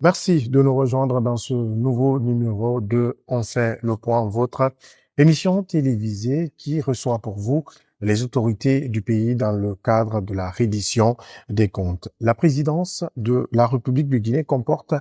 Merci de nous rejoindre dans ce nouveau numéro de On fait le point, votre émission télévisée qui reçoit pour vous les autorités du pays dans le cadre de la reddition des comptes. La présidence de la République du Guinée comporte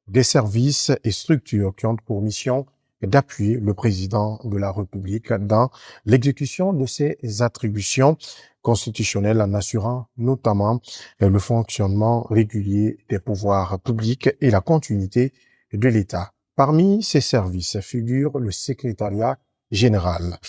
des services et structures qui ont pour mission d'appuyer le président de la République dans l'exécution de ses attributions constitutionnelles en assurant notamment le fonctionnement régulier des pouvoirs publics et la continuité de l'État. Parmi ces services figure le secrétariat général.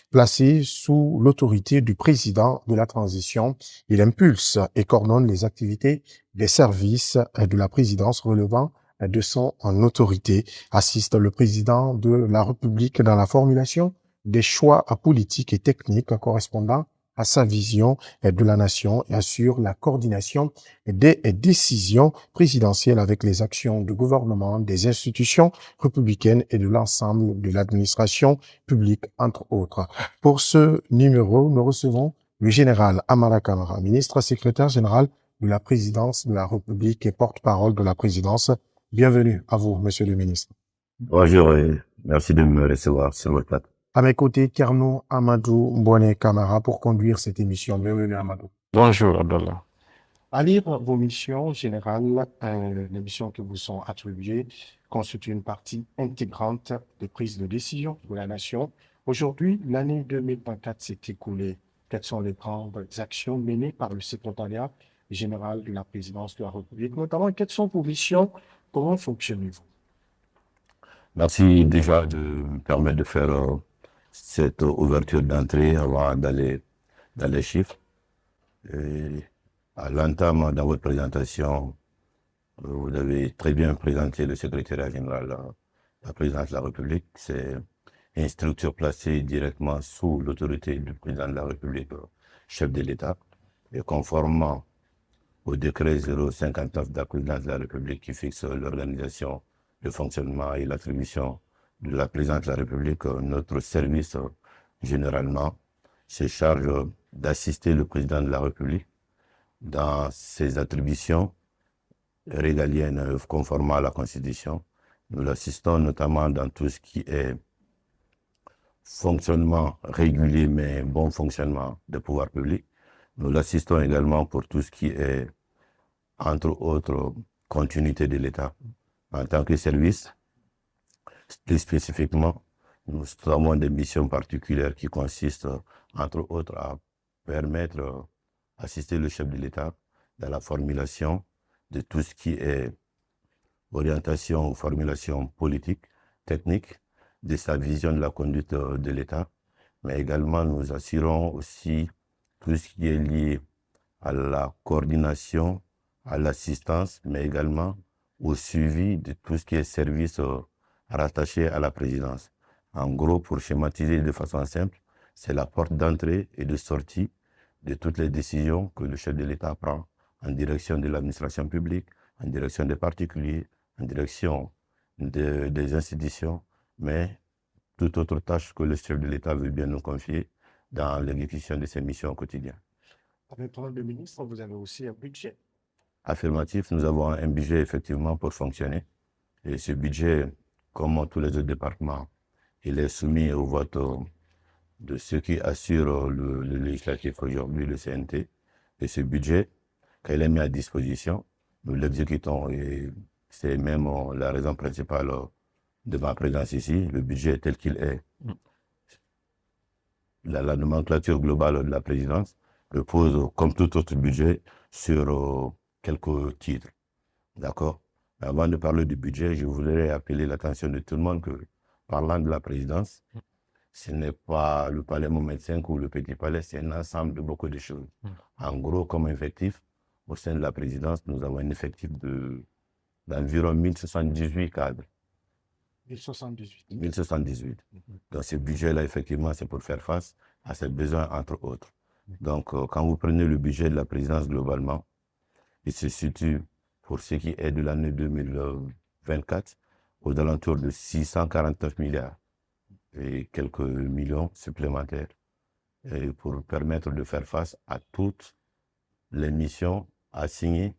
Placé sous l'autorité du président de la transition, il impulse et coordonne les activités des services de la présidence relevant de son autorité, assiste le président de la République dans la formulation des choix politiques et techniques correspondant à sa vision de la nation et assure la coordination des décisions présidentielles avec les actions du gouvernement, des institutions républicaines et de l'ensemble de l'administration publique, entre autres. Pour ce numéro, nous recevons le général Amara Kamara, ministre secrétaire général de la présidence de la République et porte-parole de la présidence. Bienvenue à vous, monsieur le ministre. Bonjour et merci de me recevoir sur votre plateau. À mes côtés, Kerno Amadou Mbouane Kamara pour conduire cette émission. Bienvenue, Amadou. Bonjour, Abdallah. À lire vos missions générales, les missions qui vous sont attribuées constituent une partie intégrante des prises de décision de la nation. Aujourd'hui, l'année 2024 s'est écoulée. Quelles sont les grandes actions menées par le secrétariat général de la présidence de la République, notamment quelles sont vos missions? Comment fonctionnez-vous? Merci déjà de me permettre de faire cette ouverture d'entrée avant d'aller dans les chiffres. Et à l'entame dans votre présentation, vous avez très bien présenté le secrétariat général de la présidence de la République. C'est une structure placée directement sous l'autorité du président de la République, chef de l'État, et conformément au décret 059 de la présidence de la République qui fixe l'organisation, le fonctionnement et l'attribution de la présidence de la République, notre service généralement se charge d'assister le président de la République dans ses attributions régaliennes conformément à la Constitution. Nous l'assistons notamment dans tout ce qui est fonctionnement régulier mais bon fonctionnement des pouvoirs publics. Nous l'assistons également pour tout ce qui est, entre autres, continuité de l'État. En tant que service, plus spécifiquement, nous avons des missions particulières qui consistent, entre autres, à permettre, assister le chef de l'État dans la formulation de tout ce qui est orientation ou formulation politique, technique, de sa vision de la conduite de l'État, mais également nous assurons aussi tout ce qui est lié à la coordination, à l'assistance, mais également au suivi de tout ce qui est service rattaché à la présidence. En gros, pour schématiser de façon simple, c'est la porte d'entrée et de sortie de toutes les décisions que le chef de l'État prend en direction de l'administration publique, en direction des particuliers, en direction des institutions, mais toute autre tâche que le chef de l'État veut bien nous confier dans l'exécution de ses missions au quotidien. Avec le ministre, vous avez aussi un budget. Affirmatif, nous avons un budget effectivement pour fonctionner. Et ce budget, comme tous les autres départements, il est soumis au vote de ceux qui assurent le législatif aujourd'hui, le CNT. Et ce budget, quand il est mis à disposition, nous l'exécutons. Et c'est même la raison principale de ma présence ici. Le budget est tel qu'il est. La nomenclature globale de la présidence repose, comme tout autre budget, sur quelques titres. D'accord? Avant de parler du budget, je voudrais appeler l'attention de tout le monde que, parlant de la présidence, ce n'est pas le palais Mohamed V ou le Petit Palais, c'est un ensemble de beaucoup de choses. En gros, comme effectif, au sein de la présidence, nous avons un effectif d'environ 1078 cadres. 1078. 1078. Donc ce budget-là, effectivement, c'est pour faire face à ces besoins, entre autres. Donc, quand vous prenez le budget de la présidence globalement, il se situe, pour ce qui est de l'année 2024, aux alentours de 649 milliards et quelques millions supplémentaires, et pour permettre de faire face à toutes les missions assignées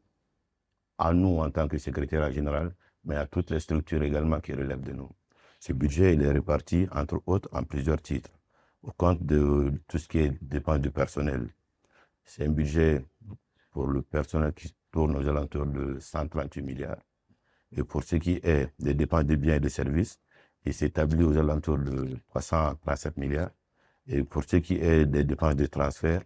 à nous en tant que secrétaire général mais à toutes les structures également qui relèvent de nous. Ce budget, il est réparti, entre autres, en plusieurs titres, au compte de tout ce qui dépend du personnel. C'est un budget pour le personnel qui tourne aux alentours de 138 milliards. Et pour ce qui est des dépenses de biens et de services, il s'établit aux alentours de 337 milliards. Et pour ce qui est des dépenses de transfert,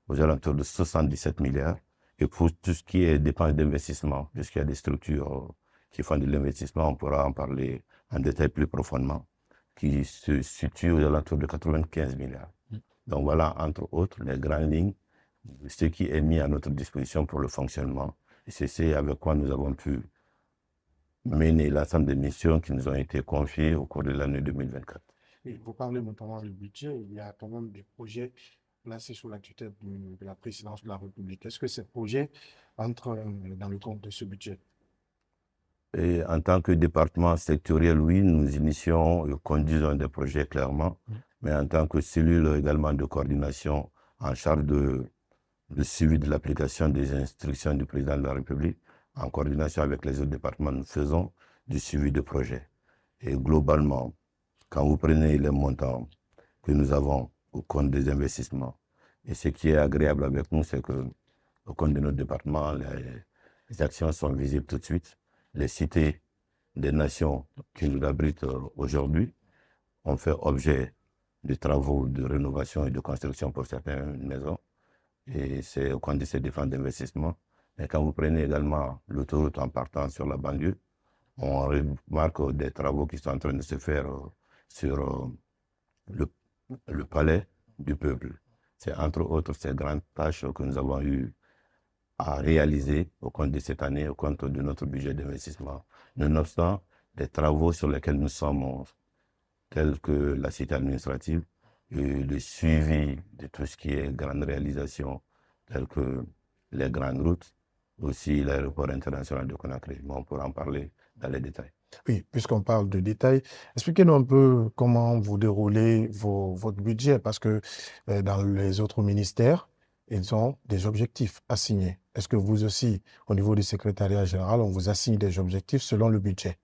aux alentours de 77 milliards. Et pour tout ce qui est dépenses d'investissement, puisqu'il y a des structures qui font de l'investissement, on pourra en parler en détail plus profondément, qui se situent aux alentours de 95 milliards. Donc voilà, entre autres, les grandes lignes de ce qui est mis à notre disposition pour le fonctionnement. Et c'est ce avec quoi nous avons pu mener l'ensemble des missions qui nous ont été confiées au cours de l'année 2024. Et vous parlez notamment du budget, il y a quand même des projets placés sous la tutelle de la présidence de la République. Est-ce que ces projets entrent dans le compte de ce budget? Et en tant que département sectoriel, oui, nous initions et conduisons des projets clairement, mais en tant que cellule également de coordination en charge de suivi de l'application des instructions du président de la République, en coordination avec les autres départements, nous faisons du suivi de projets. Et globalement, quand vous prenez les montants que nous avons au compte des investissements, et ce qui est agréable avec nous, c'est que au compte de notre département, les actions sont visibles tout de suite. Les cités des nations qui nous abritent aujourd'hui ont fait objet de travaux de rénovation et de construction pour certaines maisons. Et c'est au compte de ces défenses d'investissement. Et quand vous prenez également l'autoroute en partant sur la banlieue, on remarque des travaux qui sont en train de se faire sur le palais du peuple. C'est entre autres ces grandes tâches que nous avons eu à réaliser au compte de cette année, au compte de notre budget d'investissement. Nonobstant des travaux sur lesquels nous sommes, tels que la cité administrative, et le suivi de tout ce qui est grande réalisation, telles que les grandes routes, aussi l'aéroport international de Conakry. Mais on pourra en parler dans les détails. Oui, puisqu'on parle de détails, expliquez-nous un peu comment vous déroulez votre budget, parce que dans les autres ministères, ils ont des objectifs assignés. Est-ce que vous aussi, au niveau du secrétariat général, on vous assigne des objectifs selon le budget?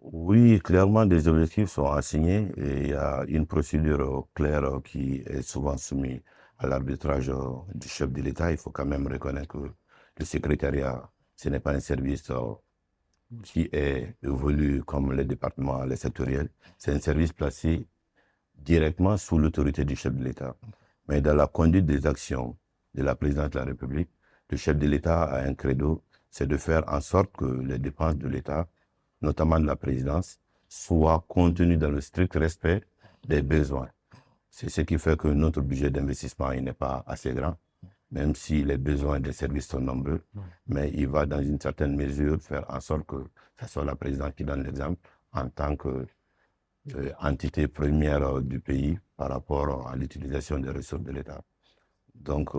Oui, clairement, des objectifs sont assignés et il y a une procédure claire qui est souvent soumise à l'arbitrage du chef de l'État. Il faut quand même reconnaître que le secrétariat, ce n'est pas un service qui est évolué comme les départements, les sectoriels. C'est un service placé directement sous l'autorité du chef de l'État. Mais dans la conduite des actions de la présidence de la République, le chef de l'État a un credo, c'est de faire en sorte que les dépenses de l'État, notamment de la présidence, soient contenues dans le strict respect des besoins. C'est ce qui fait que notre budget d'investissement n'est pas assez grand, même si les besoins des services sont nombreux, mais il va dans une certaine mesure faire en sorte que ce soit la présidence qui donne l'exemple en tant qu'entité première du pays par rapport à l'utilisation des ressources de l'État. Donc,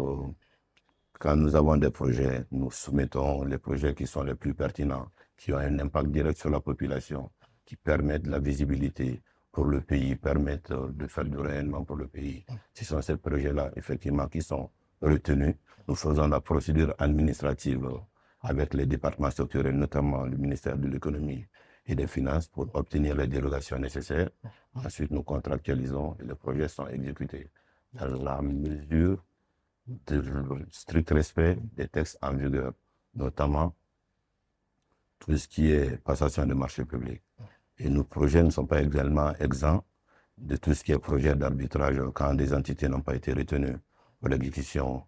quand nous avons des projets, nous soumettons les projets qui sont les plus pertinents, qui ont un impact direct sur la population, qui permettent la visibilité pour le pays, permettent de faire du rayonnement pour le pays. Ce sont ces projets-là, effectivement, qui sont retenus. Nous faisons la procédure administrative avec les départements structurels, notamment le ministère de l'économie et des finances, pour obtenir les dérogations nécessaires. Ensuite, nous contractualisons et les projets sont exécutés dans la mesure de strict respect des textes en vigueur, notamment tout ce qui est passation de marché public. Et nos projets ne sont pas également exempts de tout ce qui est projet d'arbitrage. Quand des entités n'ont pas été retenues pour l'exécution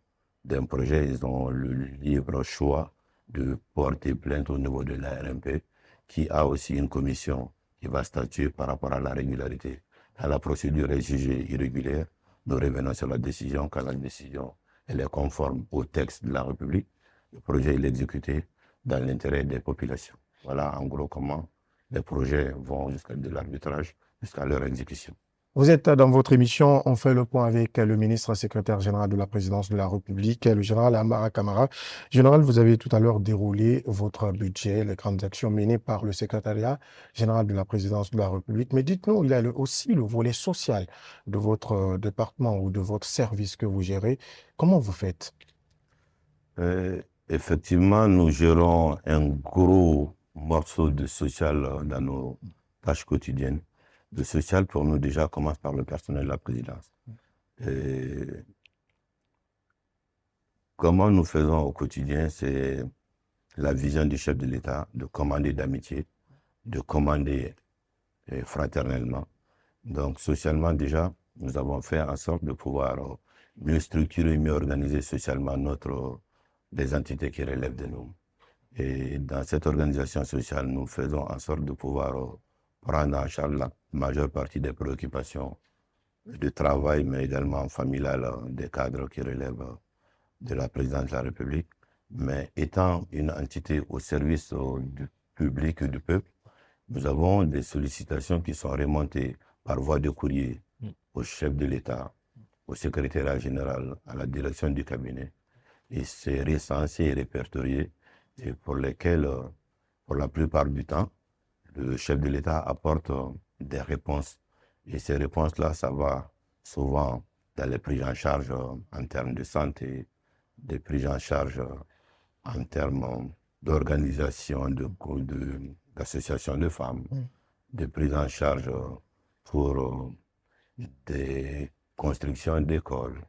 d'un projet, ils ont le libre choix de porter plainte au niveau de l'ARMP, qui a aussi une commission qui va statuer par rapport à la régularité. Quand la procédure est jugée irrégulière, nous revenons sur la décision. Quand la décision elle est conforme au texte de la République, le projet est exécuté dans l'intérêt des populations. Voilà en gros comment les projets vont jusqu'à de l'arbitrage, jusqu'à leur exécution. Vous êtes dans votre émission, on fait le point avec le ministre secrétaire général de la présidence de la République, le général Amara Kamara. Général, vous avez tout à l'heure déroulé votre budget, les grandes actions menées par le secrétariat général de la présidence de la République. Mais dites-nous, il y a aussi le volet social de votre département ou de votre service que vous gérez. Comment vous faites? Effectivement, nous gérons un gros morceaux de social dans nos tâches quotidiennes. Le social, pour nous, déjà, commence par le personnel de la présidence. Et comment nous faisons au quotidien, c'est la vision du chef de l'État de commander d'amitié, de commander fraternellement. Donc, socialement, déjà, nous avons fait en sorte de pouvoir mieux structurer, mieux organiser socialement les entités qui relèvent de nous. Et dans cette organisation sociale, nous faisons en sorte de pouvoir prendre en charge la majeure partie des préoccupations de travail, mais également familiales des cadres qui relèvent de la présidence de la République. Mais étant une entité au service du public et du peuple, nous avons des sollicitations qui sont remontées par voie de courrier au chef de l'État, au secrétariat général, à la direction du cabinet. Et c'est recensé et répertorié, et pour lesquels, pour la plupart du temps, le chef de l'État apporte des réponses. Et ces réponses-là, ça va souvent dans les prises en charge en termes de santé, des prises en charge en termes d'organisation, d'association de femmes, des prises en charge pour des constructions d'écoles,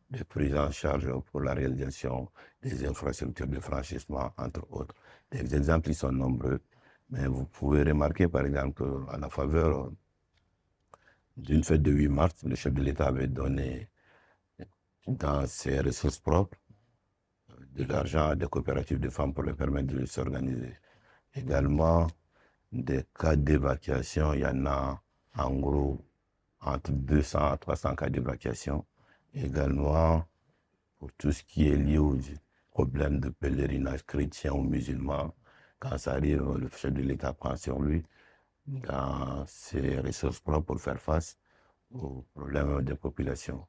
des prises en charge pour la réalisation des infrastructures de franchissement, entre autres. Les exemples, ils sont nombreux, mais vous pouvez remarquer, par exemple, à la faveur d'une fête de 8 mars, le chef de l'État avait donné dans ses ressources propres de l'argent à des coopératives de femmes pour leur permettre de s'organiser. Également, des cas d'évacuation, il y en a en gros entre 200 à 300 cas d'évacuation. Également, pour tout ce qui est lié aux problèmes de pèlerinage chrétien ou musulman, quand ça arrive, le chef de l'État prend sur lui dans ses ressources propres pour faire face aux problèmes des populations.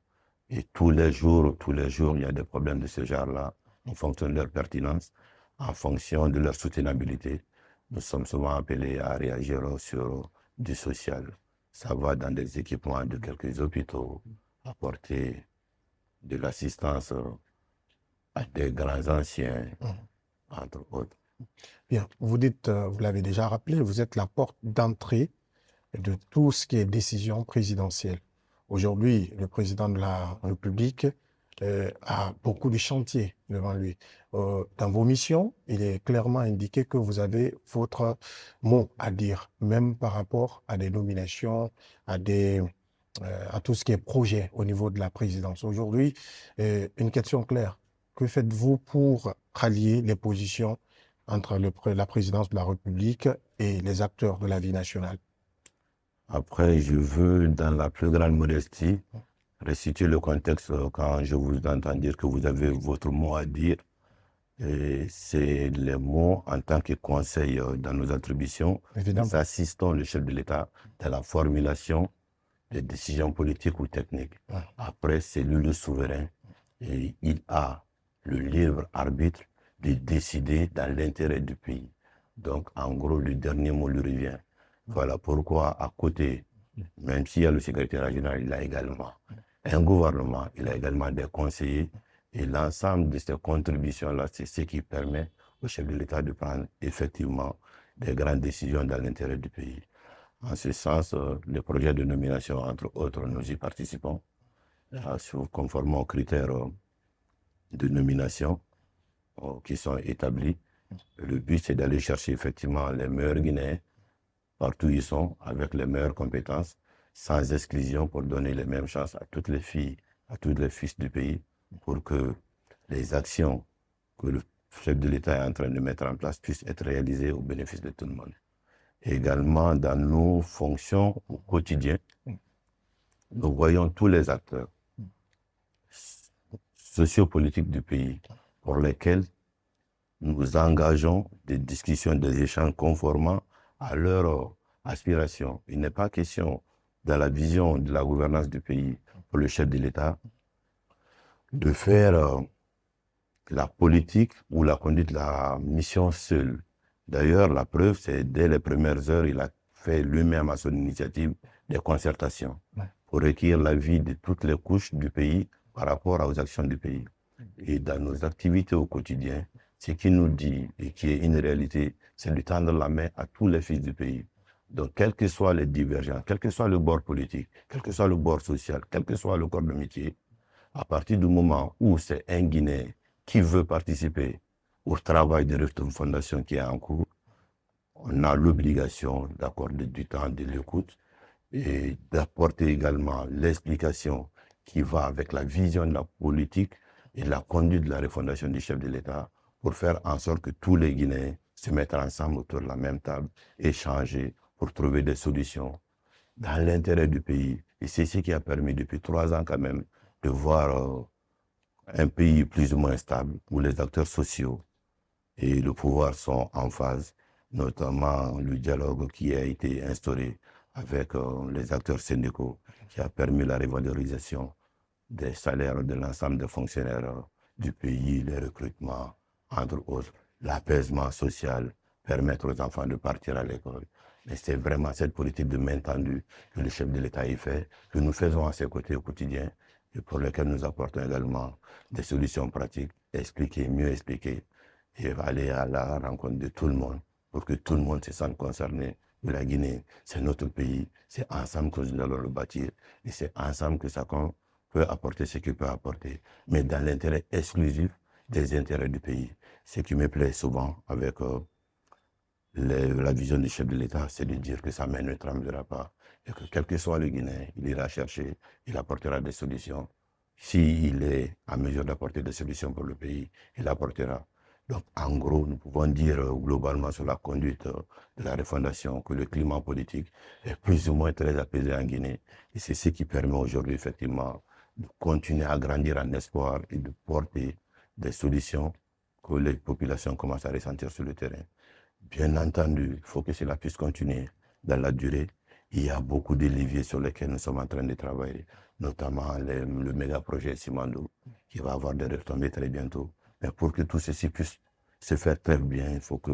Et tous les jours, il y a des problèmes de ce genre-là, en fonction de leur pertinence, en fonction de leur soutenabilité. Nous sommes souvent appelés à réagir sur du social. Ça va dans des équipements de quelques hôpitaux, apporter de l'assistance à des grands anciens, entre autres. Bien, vous dites, vous l'avez déjà rappelé, vous êtes la porte d'entrée de tout ce qui est décision présidentielle. Aujourd'hui, le président de la République a beaucoup de chantiers devant lui. Dans vos missions, il est clairement indiqué que vous avez votre mot à dire, même par rapport à des nominations, à tout ce qui est projet au niveau de la présidence. Aujourd'hui, une question claire. Que faites-vous pour rallier les positions entre la présidence de la République et les acteurs de la vie nationale? Après, je veux, dans la plus grande modestie, restituer le contexte quand je vous entends dire que vous avez votre mot à dire. Et c'est les mots en tant que conseil dans nos attributions. Évidemment. Nous assistons le chef de l'État dans la formulation des décisions politiques ou techniques. Après, c'est lui le souverain. Et il a le libre arbitre de décider dans l'intérêt du pays. Donc, en gros, le dernier mot lui revient. Voilà pourquoi, à côté, même s'il y a le secrétaire général, il a également un gouvernement, il a également des conseillers. Et l'ensemble de ces contributions-là, c'est ce qui permet au chef de l'État de prendre effectivement des grandes décisions dans l'intérêt du pays. En ce sens, les projets de nomination, entre autres, nous y participons, conformément aux critères de nomination qui sont établis. Le but, c'est d'aller chercher effectivement les meilleurs Guinéens, partout où ils sont, avec les meilleures compétences, sans exclusion, pour donner les mêmes chances à toutes les filles, à tous les fils du pays, pour que les actions que le chef de l'État est en train de mettre en place puissent être réalisées au bénéfice de tout le monde. Également, dans nos fonctions au quotidien, nous voyons tous les acteurs sociopolitiques du pays pour lesquels nous engageons des discussions, des échanges conformément à leurs aspirations. Il n'est pas question, dans la vision de la gouvernance du pays, pour le chef de l'État, de faire la politique ou la conduite de la mission seule. D'ailleurs, la preuve, c'est dès les premières heures, il a fait lui-même à son initiative des concertations pour recueillir l'avis de toutes les couches du pays par rapport aux actions du pays. Et dans nos activités au quotidien, Ce qu'il nous dit et qui est une réalité, c'est de tendre la main à tous les fils du pays. Donc, quels que soient les divergences, quel que soit le bord politique, quel que soit le bord social, quel que soit le corps de métier, à partir du moment où c'est un Guinéen qui veut participer au travail de refondation qui est en cours, on a l'obligation d'accorder du temps, de l'écoute et d'apporter également l'explication qui va avec la vision de la politique et la conduite de la refondation du chef de l'État pour faire en sorte que tous les Guinéens se mettent ensemble autour de la même table, échanger pour trouver des solutions dans l'intérêt du pays. Et c'est ce qui a permis depuis 3 ans quand même de voir un pays plus ou moins stable où les acteurs sociaux et le pouvoir sont en phase, notamment le dialogue qui a été instauré avec les acteurs syndicaux qui a permis la revalorisation des salaires de l'ensemble des fonctionnaires du pays, les recrutements, entre autres, l'apaisement social, permettre aux enfants de partir à l'école. Mais c'est vraiment cette politique de main tendue que le chef de l'État y fait, que nous faisons à ses côtés au quotidien et pour lesquels nous apportons également des solutions pratiques, expliquer, mieux expliquer et aller à la rencontre de tout le monde pour que tout le monde se sente concerné. La Guinée, c'est notre pays, c'est ensemble que nous allons le bâtir et c'est ensemble que chacun peut apporter ce qu'il peut apporter, mais dans l'intérêt exclusif des intérêts du pays. Ce qui me plaît souvent avec la vision du chef de l'État, c'est de dire que sa main ne tremblera pas et que quel que soit le Guinéen, il ira chercher, il apportera des solutions. S'il est en mesure d'apporter des solutions pour le pays, il apportera. Donc, en gros, nous pouvons dire globalement sur la conduite de la refondation que le climat politique est plus ou moins très apaisé en Guinée. Et c'est ce qui permet aujourd'hui, effectivement, de continuer à grandir en espoir et de porter des solutions que les populations commencent à ressentir sur le terrain. Bien entendu, il faut que cela puisse continuer dans la durée. Il y a beaucoup de leviers sur lesquels nous sommes en train de travailler, notamment le méga projet Simandou, qui va avoir des retombées très bientôt. Mais pour que tout ceci puisse se faire très bien, il faut que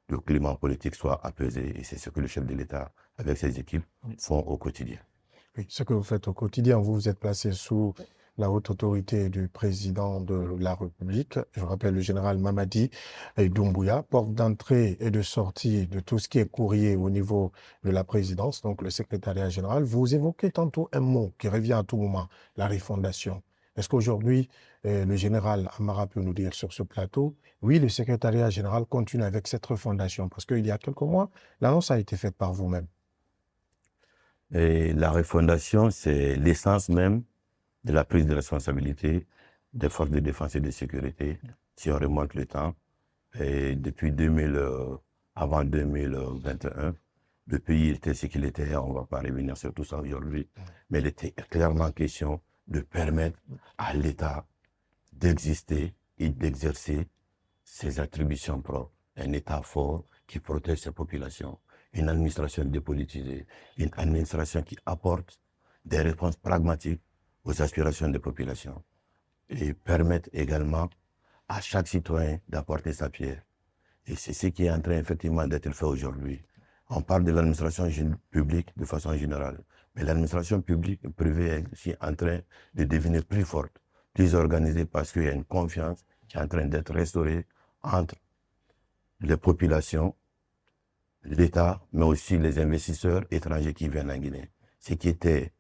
le climat politique soit apaisé. Et c'est ce que le chef de l'État, avec ses équipes, font au quotidien. Oui, ce que vous faites au quotidien, vous vous êtes placé sous la haute autorité du président de la République, je rappelle le général Mamadi Doumbouya, porte d'entrée et de sortie de tout ce qui est courrier au niveau de la présidence, donc le secrétariat général. Vous évoquez tantôt un mot qui revient à tout moment, la refondation. Est-ce qu'aujourd'hui, le général Amara peut nous dire sur ce plateau, oui, le secrétariat général continue avec cette refondation, parce qu'il y a quelques mois, l'annonce a été faite par vous-même. Et la refondation, c'est l'essence même de la prise de responsabilité des forces de défense et de sécurité, si on remonte le temps. Et depuis avant 2021, le pays était ce qu'il était, on ne va pas revenir sur tout ça aujourd'hui, mais il était clairement question de permettre à l'État d'exister et d'exercer ses attributions propres. Un État fort qui protège ses populations, une administration dépolitisée, une administration qui apporte des réponses pragmatiques aux aspirations des populations et permettent également à chaque citoyen d'apporter sa pierre. Et c'est ce qui est en train effectivement d'être fait aujourd'hui. On parle de l'administration publique de façon générale, mais l'administration publique privée est aussi en train de devenir plus forte, plus organisée parce qu'il y a une confiance qui est en train d'être restaurée entre les populations, l'État, mais aussi les investisseurs étrangers qui viennent en Guinée. Ce qui était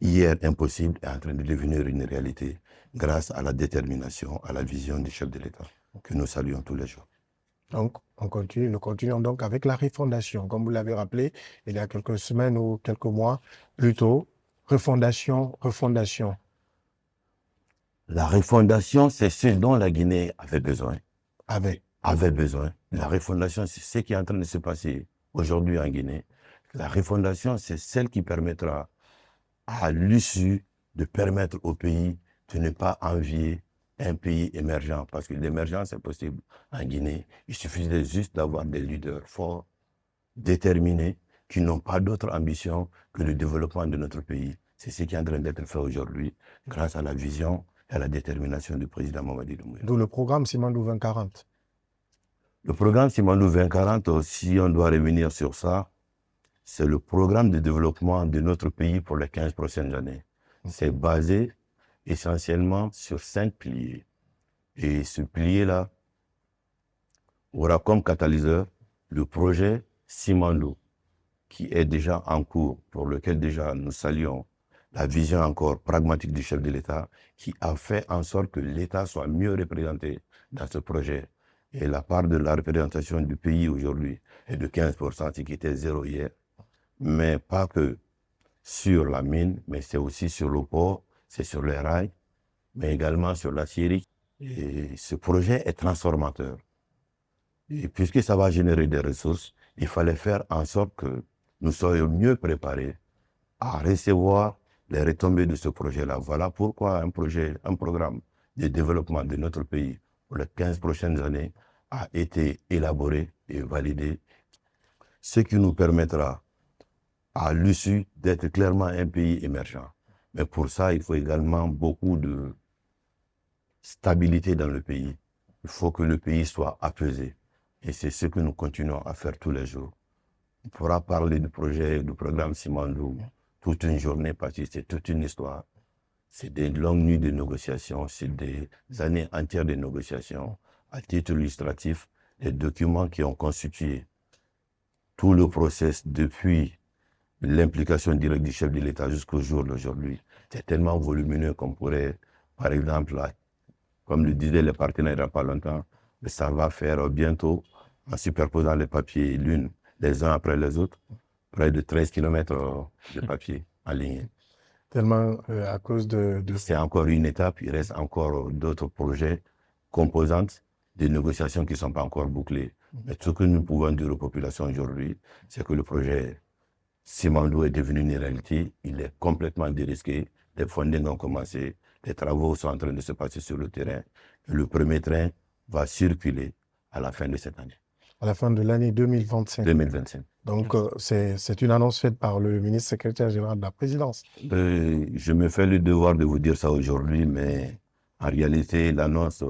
hier impossible est en train de devenir une réalité grâce à la détermination, à la vision du chef de l'État que nous saluons tous les jours. Donc, nous continuons donc avec la refondation. Comme vous l'avez rappelé, il y a quelques semaines ou quelques mois, plutôt, refondation. La refondation, c'est ce dont la Guinée avait besoin. Avait besoin. La refondation, c'est ce qui est en train de se passer aujourd'hui en Guinée. La refondation, c'est celle qui permettra à l'issue de permettre au pays de ne pas envier un pays émergent, parce que l'émergence est possible en Guinée. Il suffisait juste d'avoir des leaders forts, déterminés, qui n'ont pas d'autre ambition que le développement de notre pays. C'est ce qui est en train d'être fait aujourd'hui, grâce à la vision et à la détermination du président Mamadi Doumbouya. D'où le programme Simandou 2040. Le programme Simandou 2040, si on doit revenir sur ça, c'est le programme de développement de notre pays pour les 15 prochaines années. C'est basé essentiellement sur 5 piliers. Et ce pilier-là aura comme catalyseur le projet Simandou, qui est déjà en cours, pour lequel déjà nous saluons la vision encore pragmatique du chef de l'État, qui a fait en sorte que l'État soit mieux représenté dans ce projet. Et la part de la représentation du pays aujourd'hui est de 15%, ce qui était zéro hier. Mais pas que sur la mine, mais c'est aussi sur le port, c'est sur les rails, mais également sur l'acierie. Et ce projet est transformateur. Et puisque ça va générer des ressources, il fallait faire en sorte que nous soyons mieux préparés à recevoir les retombées de ce projet-là. Voilà pourquoi un programme de développement de notre pays pour les 15 prochaines années a été élaboré et validé, ce qui nous permettra à l'issue d'être clairement un pays émergent. Mais pour ça, il faut également beaucoup de stabilité dans le pays. Il faut que le pays soit apaisé. Et c'est ce que nous continuons à faire tous les jours. On pourra parler du projet, du programme Simandou toute une journée parce que c'est toute une histoire. C'est des longues nuits de négociations, c'est des années entières de négociations. À titre illustratif, les documents qui ont constitué tout le process depuis l'implication directe du chef de l'État jusqu'au jour d'aujourd'hui, c'est tellement volumineux qu'on pourrait, par exemple, comme le disaient les partenaires il n'y a pas longtemps, ça va faire bientôt, en superposant les papiers les uns après les autres, près de 13 km de papier en ligne. Tellement à cause de... C'est encore une étape, il reste encore d'autres projets, composantes, des négociations qui ne sont pas encore bouclées. Mais ce que nous pouvons dire aux populations aujourd'hui, c'est que le projet Simandou est devenu une réalité, il est complètement dérisqué, les fondings ont commencé, les travaux sont en train de se passer sur le terrain. Et le premier train va circuler à la fin de cette année. À la fin de l'année 2025. 2025. Donc, c'est une annonce faite par le ministre secrétaire général de la présidence. Je me fais le devoir de vous dire ça aujourd'hui, mais en réalité, l'annonce,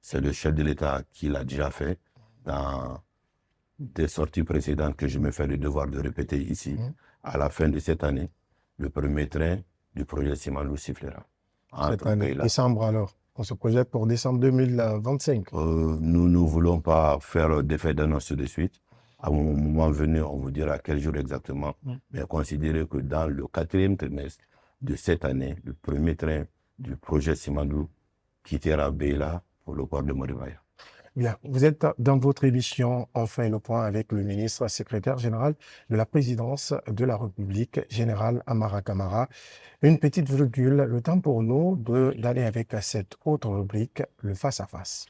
c'est le chef de l'État qui l'a déjà fait dans des sorties précédentes que je me fais le devoir de répéter ici. À la fin de cette année, le premier train du projet Simandou sifflera. Cette année, décembre alors. On se projette pour décembre 2025. Nous ne voulons pas faire d'effet d'annonce tout de suite. À un moment venu, on vous dira quel jour exactement. Mais considérez que dans le 4e trimestre de cette année, le premier train du projet Simandou quittera Beila pour le port de Moribaya. Bien, vous êtes dans votre émission « On fait le point » avec le ministre secrétaire général de la présidence de la République, général Amara Camara. Une petite virgule, le temps pour nous d'aller avec cette autre rubrique, le face-à-face.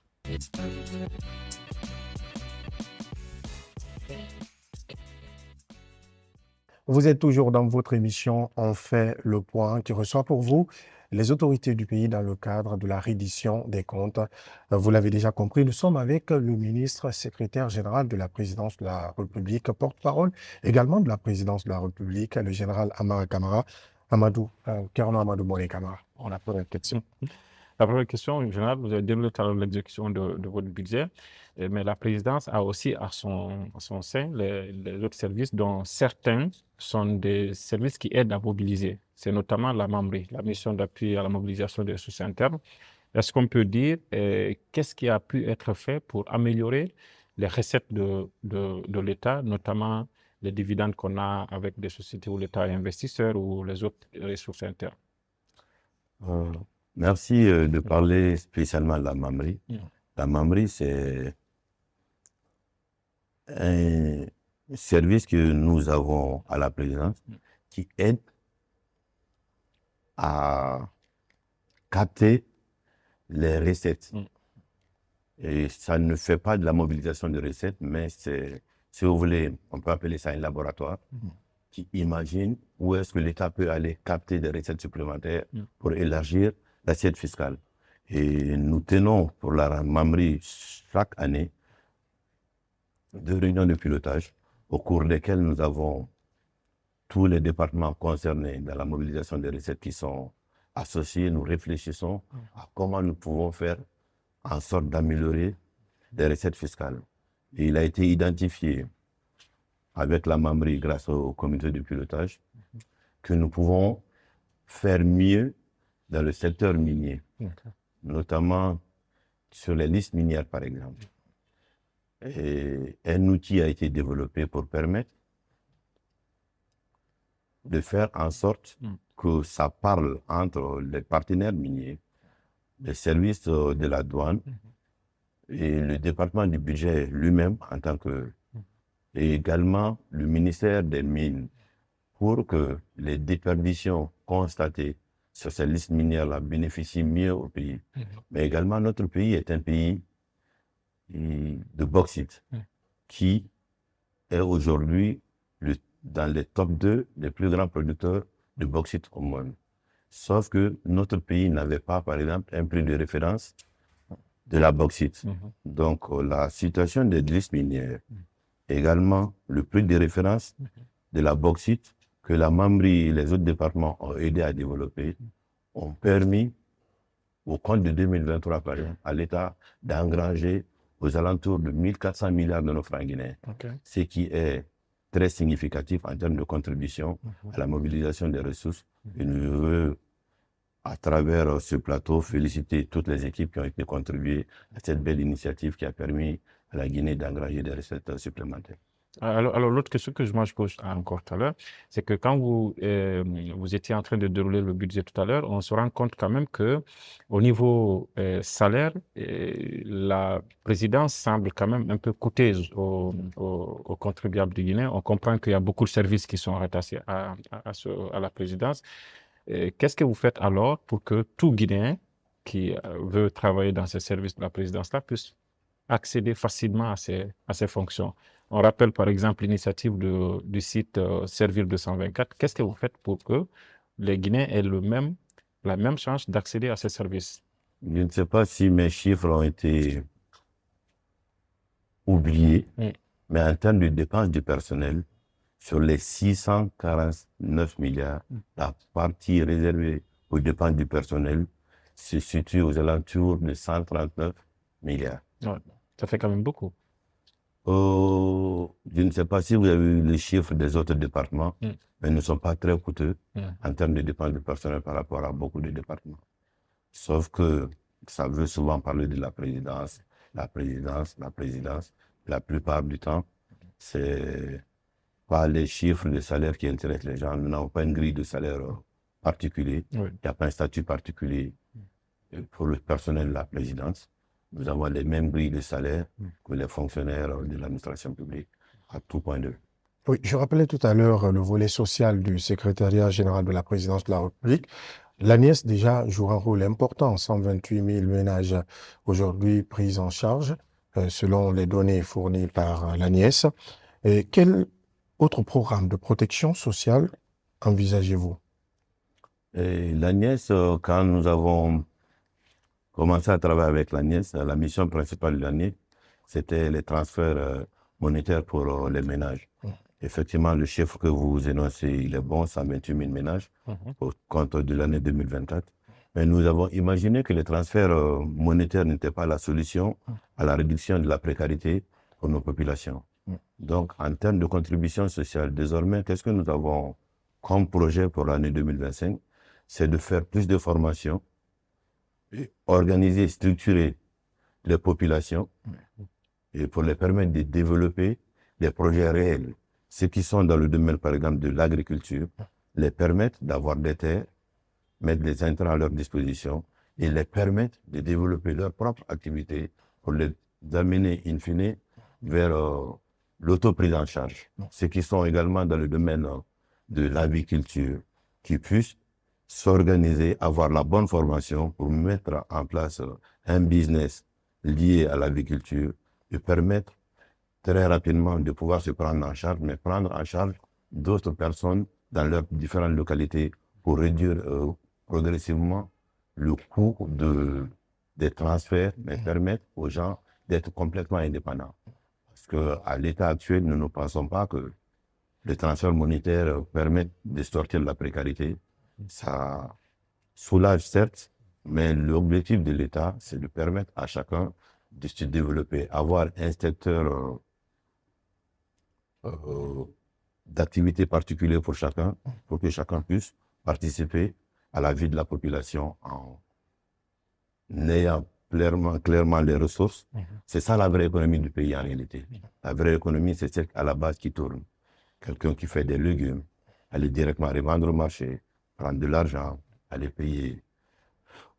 Vous êtes toujours dans votre émission « On fait le point » qui reçoit pour vous les autorités du pays dans le cadre de la reddition des comptes. Vous l'avez déjà compris, nous sommes avec le ministre secrétaire général de la présidence de la République, porte-parole également de la présidence de la République, le général Amara Camara. Kerno Amadou Bole Camara. On a première question. La première question, en général, vous avez développé l'exécution de votre budget, mais la présidence a aussi à son sein les autres services, dont certains sont des services qui aident à mobiliser. C'est notamment la MAMRI, la mission d'appui à la mobilisation des ressources internes. Est-ce qu'on peut dire qu'est-ce qui a pu être fait pour améliorer les recettes de l'État, notamment les dividendes qu'on a avec des sociétés où l'État est investisseur ou les autres ressources internes? Merci de parler spécialement de la MAMRI. La MAMRI, c'est un service que nous avons à la présidence qui aide à capter les recettes. Et ça ne fait pas de la mobilisation de recettes, mais c'est, si vous voulez, on peut appeler ça un laboratoire qui imagine où est-ce que l'État peut aller capter des recettes supplémentaires pour élargir l'assiette fiscale. Et nous tenons pour la MAMRI chaque année 2 réunions de pilotage au cours desquelles nous avons tous les départements concernés dans la mobilisation des recettes qui sont associés. Nous réfléchissons à comment nous pouvons faire en sorte d'améliorer les recettes fiscales. Et il a été identifié avec la MAMRI grâce au comité de pilotage que nous pouvons faire mieux dans le secteur minier, notamment sur les listes minières par exemple. Et un outil a été développé pour permettre de faire en sorte que ça parle entre les partenaires miniers, les services de la douane et le département du budget lui-même en tant que... et également le ministère des Mines pour que les déperditions constatées sur ces listes minières-là bénéficient mieux au pays. Mais également, notre pays est un pays de bauxite qui est aujourd'hui dans les top 2 des plus grands producteurs de bauxite au monde. Sauf que notre pays n'avait pas, par exemple, un prix de référence de la bauxite. Donc, la situation des listes minières, également le prix de référence de la bauxite que la Mambri et les autres départements ont aidé à développer, ont permis, au compte de 2023, par exemple, à l'État d'engranger aux alentours de 1400 milliards de nos francs guinéens, ce qui est très significatif en termes de contribution à la mobilisation des ressources. Et nous veux, à travers ce plateau, féliciter toutes les équipes qui ont été contribuées à cette belle initiative qui a permis à la Guinée d'engranger des recettes supplémentaires. Alors l'autre question que je pose encore tout à l'heure, c'est que quand vous étiez en train de dérouler le budget tout à l'heure, on se rend compte quand même que au niveau salaire, la présidence semble quand même un peu coûteuse aux contribuables du Guinée. On comprend qu'il y a beaucoup de services qui sont rattachés à la présidence. Qu'est-ce que vous faites alors pour que tout Guinéen qui veut travailler dans ces services de la présidence-là puisse accéder facilement à ces fonctions? On rappelle par exemple l'initiative du site Servir 224. Qu'est-ce que vous faites pour que les Guinéens aient la même chance d'accéder à ces services? Je ne sais pas si mes chiffres ont été oubliés, mais en termes de dépenses du personnel, sur les 649 milliards, la partie réservée aux dépenses du personnel se situe aux alentours de 139 milliards. Ouais, ça fait quand même beaucoup. Je ne sais pas si vous avez eu les chiffres des autres départements, mais ils ne sont pas très coûteux en termes de dépenses du personnel par rapport à beaucoup de départements. Sauf que ça veut souvent parler de la présidence. La plupart du temps, c'est pas les chiffres de salaire qui intéressent les gens. Nous n'avons pas une grille de salaire particulier. Il n'y a pas un statut particulier pour le personnel de la présidence. Nous avons les mêmes grilles de salaire que les fonctionnaires de l'administration publique à tout point de vue. Oui, je rappelais tout à l'heure le volet social du secrétariat général de la présidence de la République. L'ANIES déjà joue un rôle important, 128 000 ménages aujourd'hui pris en charge selon les données fournies par l'ANIES. Et quel autre programme de protection sociale envisagez-vous? L'ANIES, quand nous avons commencé à travailler avec l'ANIES, la mission principale de l'ANIES, c'était les transferts monétaires pour les ménages. Effectivement, le chiffre que vous énoncez, il est bon, 128 000 ménages au compte de l'année 2024. Mais nous avons imaginé que les transferts monétaires n'étaient pas la solution à la réduction de la précarité pour nos populations. Donc, en termes de contribution sociale, désormais, qu'est-ce que nous avons comme projet pour l'année 2025? C'est de faire plus de formations, organiser, structurer les populations et pour les permettre de développer des projets réels. Ceux qui sont dans le domaine, par exemple, de l'agriculture, les permettre d'avoir des terres, mettre des intrants à leur disposition et les permettre de développer leur propre activité pour les amener, in fine, vers l'autoprise en charge. Ceux qui sont également dans le domaine de l'aviculture, qui puissent s'organiser, avoir la bonne formation pour mettre en place un business lié à l'aviculture et permettre très rapidement de pouvoir se prendre en charge, mais prendre en charge d'autres personnes dans leurs différentes localités pour réduire progressivement le coût des transferts, mais permettre aux gens d'être complètement indépendants. Parce qu'à l'état actuel, nous ne pensons pas que les transferts monétaires permettent de sortir de la précarité. Ça soulage certes, mais l'objectif de l'État, c'est de permettre à chacun de se développer, avoir un secteur d'activité particulier pour chacun, pour que chacun puisse participer à la vie de la population en n'ayant clairement les ressources. C'est ça la vraie économie du pays en réalité. La vraie économie, c'est celle à la base qui tourne. Quelqu'un qui fait des légumes, aller directement revendre au marché, prendre de l'argent, aller payer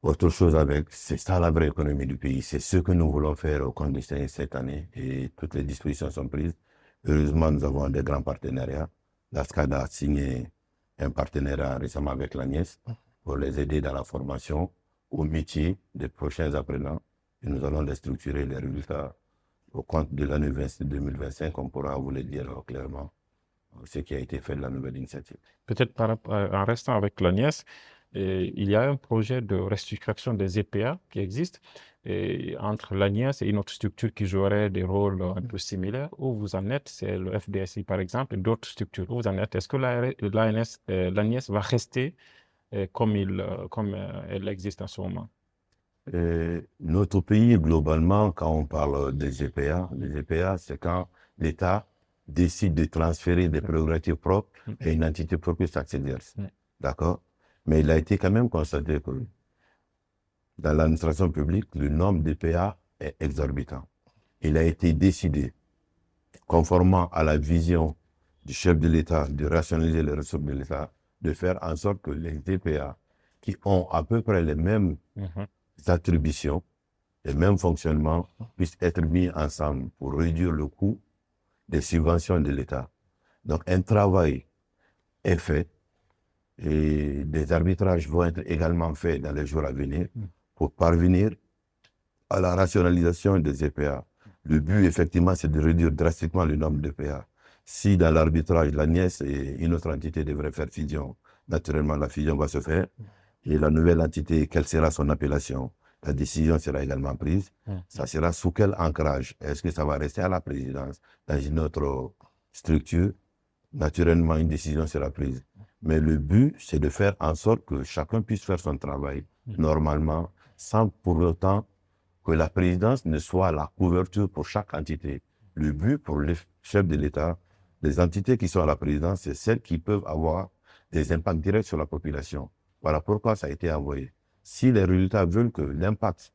autre chose avec. C'est ça la vraie économie du pays. C'est ce que nous voulons faire au compte de cette année et toutes les dispositions sont prises. Heureusement, nous avons des grands partenariats. La SCADA a signé un partenariat récemment avec l'ANIES pour les aider dans la formation au métier des prochains apprenants. Et nous allons les structurer, les résultats au compte de l'année 2025. On pourra vous le dire clairement ce qui a été fait de la nouvelle initiative. Peut-être en restant avec l'ANIES, il y a un projet de restructuration des EPA qui existe entre l'ANIES et une autre structure qui jouerait des rôles un peu similaires. Où vous en êtes, c'est le FDSI par exemple, et d'autres structures. Où vous en êtes? Est-ce que l'ANIES va rester comme elle existe en ce moment? Notre pays, globalement, quand on parle des EPA, les EPA, c'est quand l'État décide de transférer des prérogatives propres à une entité propre subsidiaire. D'accord? Mais il a été quand même constaté que dans l'administration publique, le nombre d'EPA est exorbitant. Il a été décidé, conformément à la vision du chef de l'État, de rationaliser les ressources de l'État, de faire en sorte que les EPA qui ont à peu près les mêmes attributions, les mêmes fonctionnements, puissent être mis ensemble pour réduire le coût des subventions de l'État. Donc un travail est fait et des arbitrages vont être également faits dans les jours à venir pour parvenir à la rationalisation des EPA. Le but, effectivement, c'est de réduire drastiquement le nombre d'EPA. Si dans l'arbitrage, l'ANIES et une autre entité devraient faire fusion, naturellement, la fusion va se faire. Et la nouvelle entité, quelle sera son appellation? La décision sera également prise. Ça sera sous quel ancrage? Est-ce que ça va rester à la présidence, dans une autre structure? Naturellement, une décision sera prise. Mais le but, c'est de faire en sorte que chacun puisse faire son travail normalement, sans pour autant que la présidence ne soit la couverture pour chaque entité. Le but pour les chefs de l'État, les entités qui sont à la présidence, c'est celles qui peuvent avoir des impacts directs sur la population. Voilà pourquoi ça a été envoyé. Si les résultats veulent que l'impact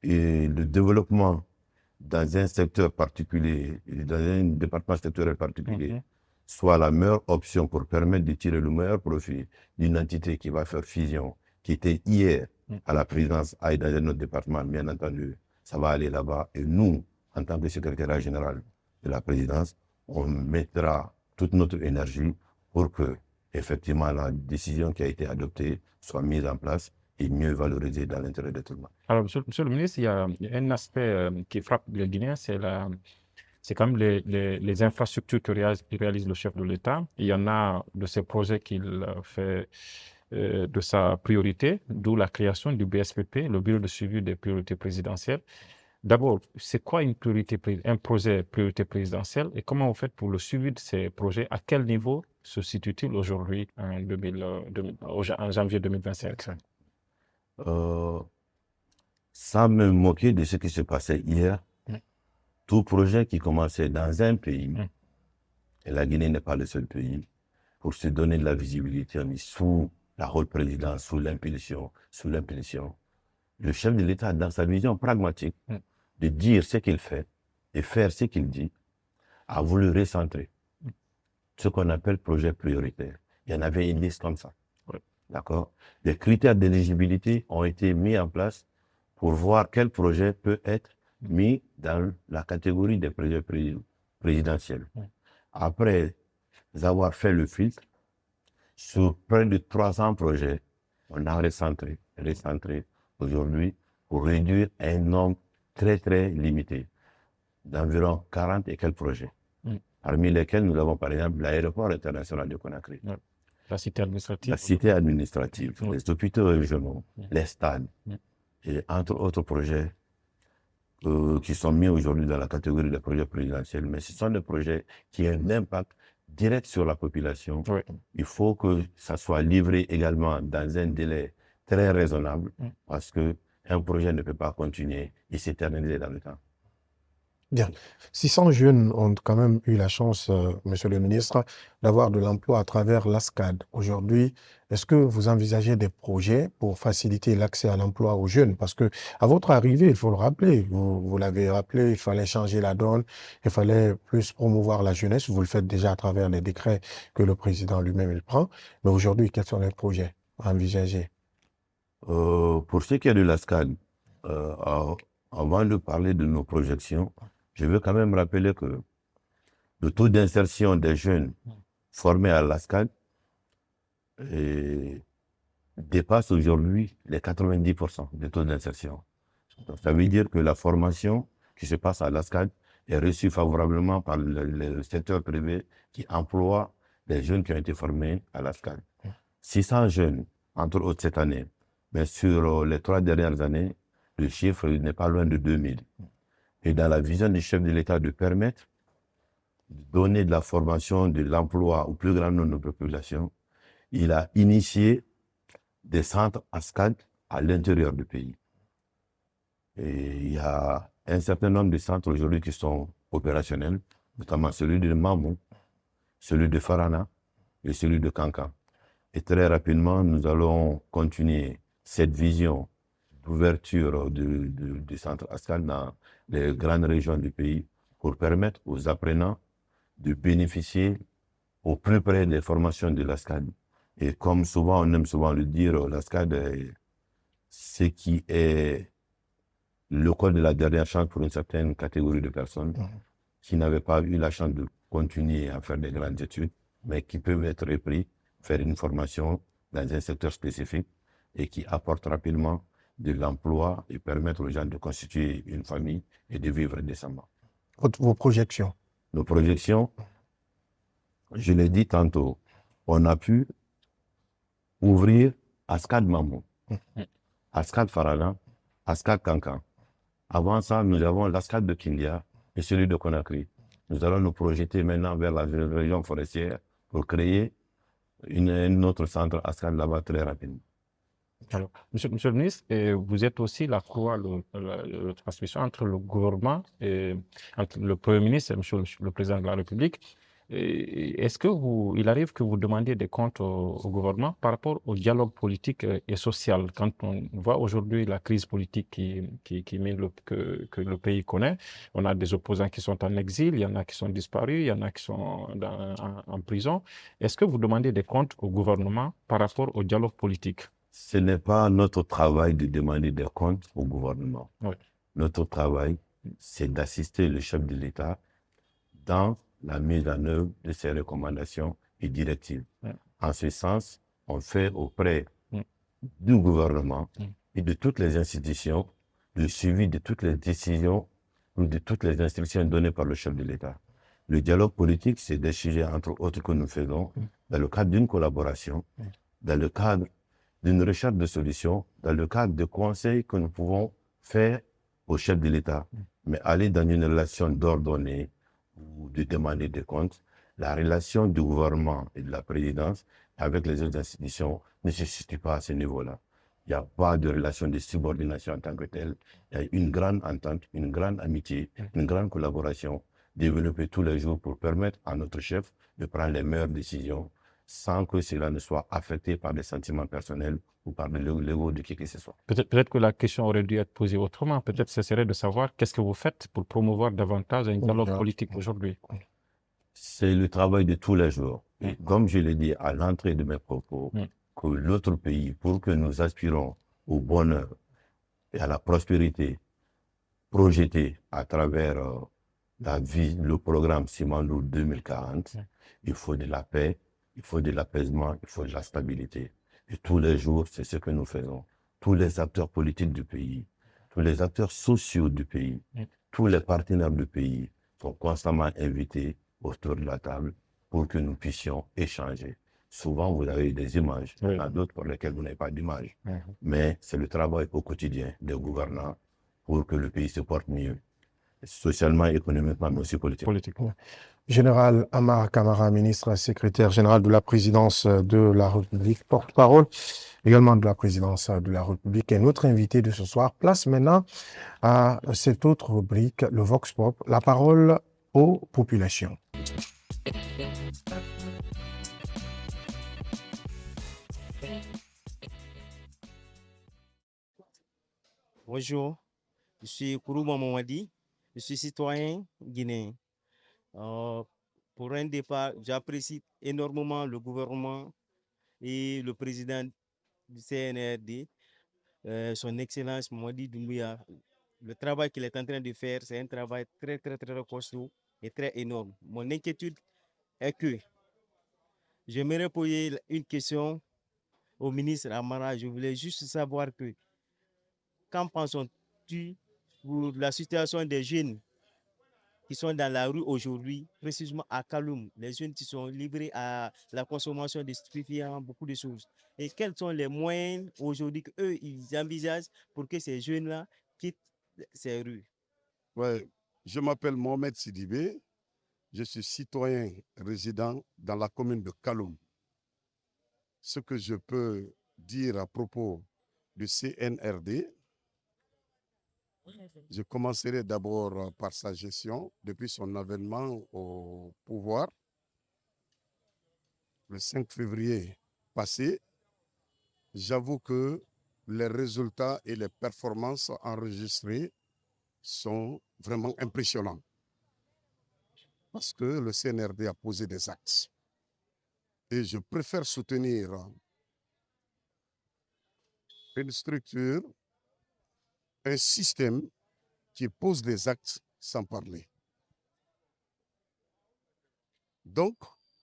et le développement dans un secteur particulier, dans un département sectoriel particulier, soit la meilleure option pour permettre de tirer le meilleur profit d'une entité qui va faire fusion, qui était hier à la présidence, aille dans un autre département, bien entendu, ça va aller là-bas. Et nous, en tant que secrétaire général de la présidence, on mettra toute notre énergie pour que, effectivement, la décision qui a été adoptée soit mise en place et mieux valorisée dans l'intérêt de tout le monde. Alors, monsieur le ministre, il y a un aspect qui frappe les Guinéens, c'est quand même les infrastructures que réalise le chef de l'État. Il y en a de ces projets qu'il fait de sa priorité, d'où la création du BSPP, le Bureau de suivi des priorités présidentielles. D'abord, c'est quoi un projet priorité présidentielle et comment vous faites pour le suivi de ces projets? À quel niveau se situe-t-il aujourd'hui en janvier 2025? Sans me moquer de ce qui se passait hier, tout projet qui commençait dans un pays, et la Guinée n'est pas le seul pays, pour se donner de la visibilité, on est sous la haute présidence, sous l'impulsion. Le chef de l'État, dans sa vision pragmatique, de dire ce qu'il fait et faire ce qu'il dit, a voulu recentrer ce qu'on appelle projet prioritaire. Il y en avait une liste comme ça. D'accord? Les critères d'éligibilité ont été mis en place pour voir quel projet peut être mis dans la catégorie des projets présidentiels. Après avoir fait le filtre, sur près de 300 projets, on a recentré aujourd'hui pour réduire un nombre très très limité, d'environ 40 et quelques projets, parmi lesquels nous avons par exemple l'aéroport international de Conakry, la cité administrative, les hôpitaux régionaux, les stades, et entre autres projets qui sont mis aujourd'hui dans la catégorie des projets présidentiels, mais ce sont des projets qui ont un impact direct sur la population. Il faut que ça soit livré également dans un délai très raisonnable, parce qu'un projet ne peut pas continuer et s'éterniser dans le temps. Bien. 600 jeunes ont quand même eu la chance, monsieur le ministre, d'avoir de l'emploi à travers l'ASCAD. Aujourd'hui, est-ce que vous envisagez des projets pour faciliter l'accès à l'emploi aux jeunes? Parce que à votre arrivée, il faut le rappeler, vous l'avez rappelé, il fallait changer la donne, il fallait plus promouvoir la jeunesse. Vous le faites déjà à travers les décrets que le président lui-même il prend. Mais aujourd'hui, quels sont les projets envisagés? Pour ce qui est de l'ASCAD, avant de parler de nos projections, je veux quand même rappeler que le taux d'insertion des jeunes formés à l'ASCAD dépasse aujourd'hui les 90% de taux d'insertion. Donc, ça veut dire que la formation qui se passe à l'ASCAD est reçue favorablement par le secteur privé qui emploie des jeunes qui ont été formés à l'ASCAD. 600 jeunes, entre autres cette année, mais sur les 3 dernières années, le chiffre n'est pas loin de 2000. Et dans la vision du chef de l'État de permettre de donner de la formation, de l'emploi au plus grand nombre de populations, il a initié des centres ASCAD à l'intérieur du pays. Et il y a un certain nombre de centres aujourd'hui qui sont opérationnels, notamment celui de Mamou, celui de Farana et celui de Kankan. Et très rapidement, nous allons continuer cette vision d'ouverture du centre ASCAD dans les grandes régions du pays pour permettre aux apprenants de bénéficier au plus près des formations de l'ASCAD. Et comme souvent, on aime souvent le dire, l'ASCAD est ce qui est l'école de la dernière chance pour une certaine catégorie de personnes qui n'avaient pas eu la chance de continuer à faire des grandes études, mais qui peuvent être repris, faire une formation dans un secteur spécifique et qui apporte rapidement de l'emploi et permettre aux gens de constituer une famille et de vivre décemment. Vos projections? Nos projections, je l'ai dit tantôt, on a pu ouvrir ASCAD Mamou, ASCAD Farana, ASCAD Kankan. Avant ça, nous avons l'ASCAD de Kindia et celui de Conakry. Nous allons nous projeter maintenant vers la région forestière pour créer un autre centre ASCAD là-bas très rapidement. Alors, monsieur le ministre, vous êtes aussi la croix de transmission entre le gouvernement et entre le Premier ministre et monsieur le Président de la République. Est-ce il arrive que vous demandiez des comptes au gouvernement par rapport au dialogue politique et social? Quand on voit aujourd'hui la crise politique que le pays connaît, on a des opposants qui sont en exil, il y en a qui sont disparus, il y en a qui sont en prison. Est-ce que vous demandez des comptes au gouvernement par rapport au dialogue politique? Ce n'est pas notre travail de demander des comptes au gouvernement. Oui. Notre travail, c'est d'assister le chef de l'État dans la mise en œuvre de ses recommandations et directives. Oui. En ce sens, on fait auprès du gouvernement et de toutes les institutions le suivi de toutes les décisions ou de toutes les instructions données par le chef de l'État. Le dialogue politique, c'est des sujets, entre autres, que nous faisons dans le cadre d'une collaboration, dans le cadre d'une recherche de solutions, dans le cadre de conseils que nous pouvons faire au chef de l'État. Mais aller dans une relation d'ordonner ou de demander des comptes, la relation du gouvernement et de la présidence avec les autres institutions ne se situe pas à ce niveau-là. Il n'y a pas de relation de subordination en tant que telle. Il y a une grande entente, une grande amitié, une grande collaboration développée tous les jours pour permettre à notre chef de prendre les meilleures décisions sans que cela ne soit affecté par des sentiments personnels ou par l'ego de qui que ce soit. Peut-être que la question aurait dû être posée autrement. Peut-être ce serait de savoir qu'est-ce que vous faites pour promouvoir davantage un dialogue politique aujourd'hui. C'est le travail de tous les jours. Et comme je l'ai dit à l'entrée de mes propos, que l'autre pays, pour que nous aspirons au bonheur et à la prospérité projetée à travers le programme Simandou 2040, il faut de la paix, il faut de l'apaisement, il faut de la stabilité. Et tous les jours, c'est ce que nous faisons. Tous les acteurs politiques du pays, tous les acteurs sociaux du pays, tous les partenaires du pays sont constamment invités autour de la table pour que nous puissions échanger. Souvent, vous avez des images, il y en a d'autres pour lesquelles vous n'avez pas d'image. Mais c'est le travail au quotidien des gouvernants pour que le pays se porte mieux. socialement, économiquement, mais aussi politiquement. politique. Général Amar Kamara, ministre secrétaire général de la présidence de la République, porte-parole également de la présidence de la République, est notre invité de ce soir. Place maintenant à cette autre rubrique, le Vox Pop, la parole aux populations. Bonjour, je suis Kourouba Mamadi, je suis citoyen guinéen. Pour un départ, j'apprécie énormément le gouvernement et le président du CNRD, son Excellence Mamadi Doumbouya. Le travail qu'il est en train de faire, c'est un travail très, très, très costaud et très énorme. Mon inquiétude est que j'aimerais poser une question au ministre Amara. Je voulais juste savoir que, qu'en penses-tu pour la situation des jeunes qui sont dans la rue aujourd'hui, précisément à Kaloum, les jeunes qui sont livrés à la consommation de stupéfiants, beaucoup de choses. Et quels sont les moyens aujourd'hui qu'eux, ils envisagent pour que ces jeunes-là quittent ces rues? Ouais, je m'appelle Mohamed Sidibé, je suis citoyen résident dans la commune de Kaloum. Ce que je peux dire à propos du CNRD, je commencerai d'abord par sa gestion depuis son avènement au pouvoir le 5 février passé. J'avoue que les résultats et les performances enregistrées sont vraiment impressionnants parce que le CNRD a posé des actes. Et je préfère soutenir une structure, un système qui pose des actes sans parler. Donc,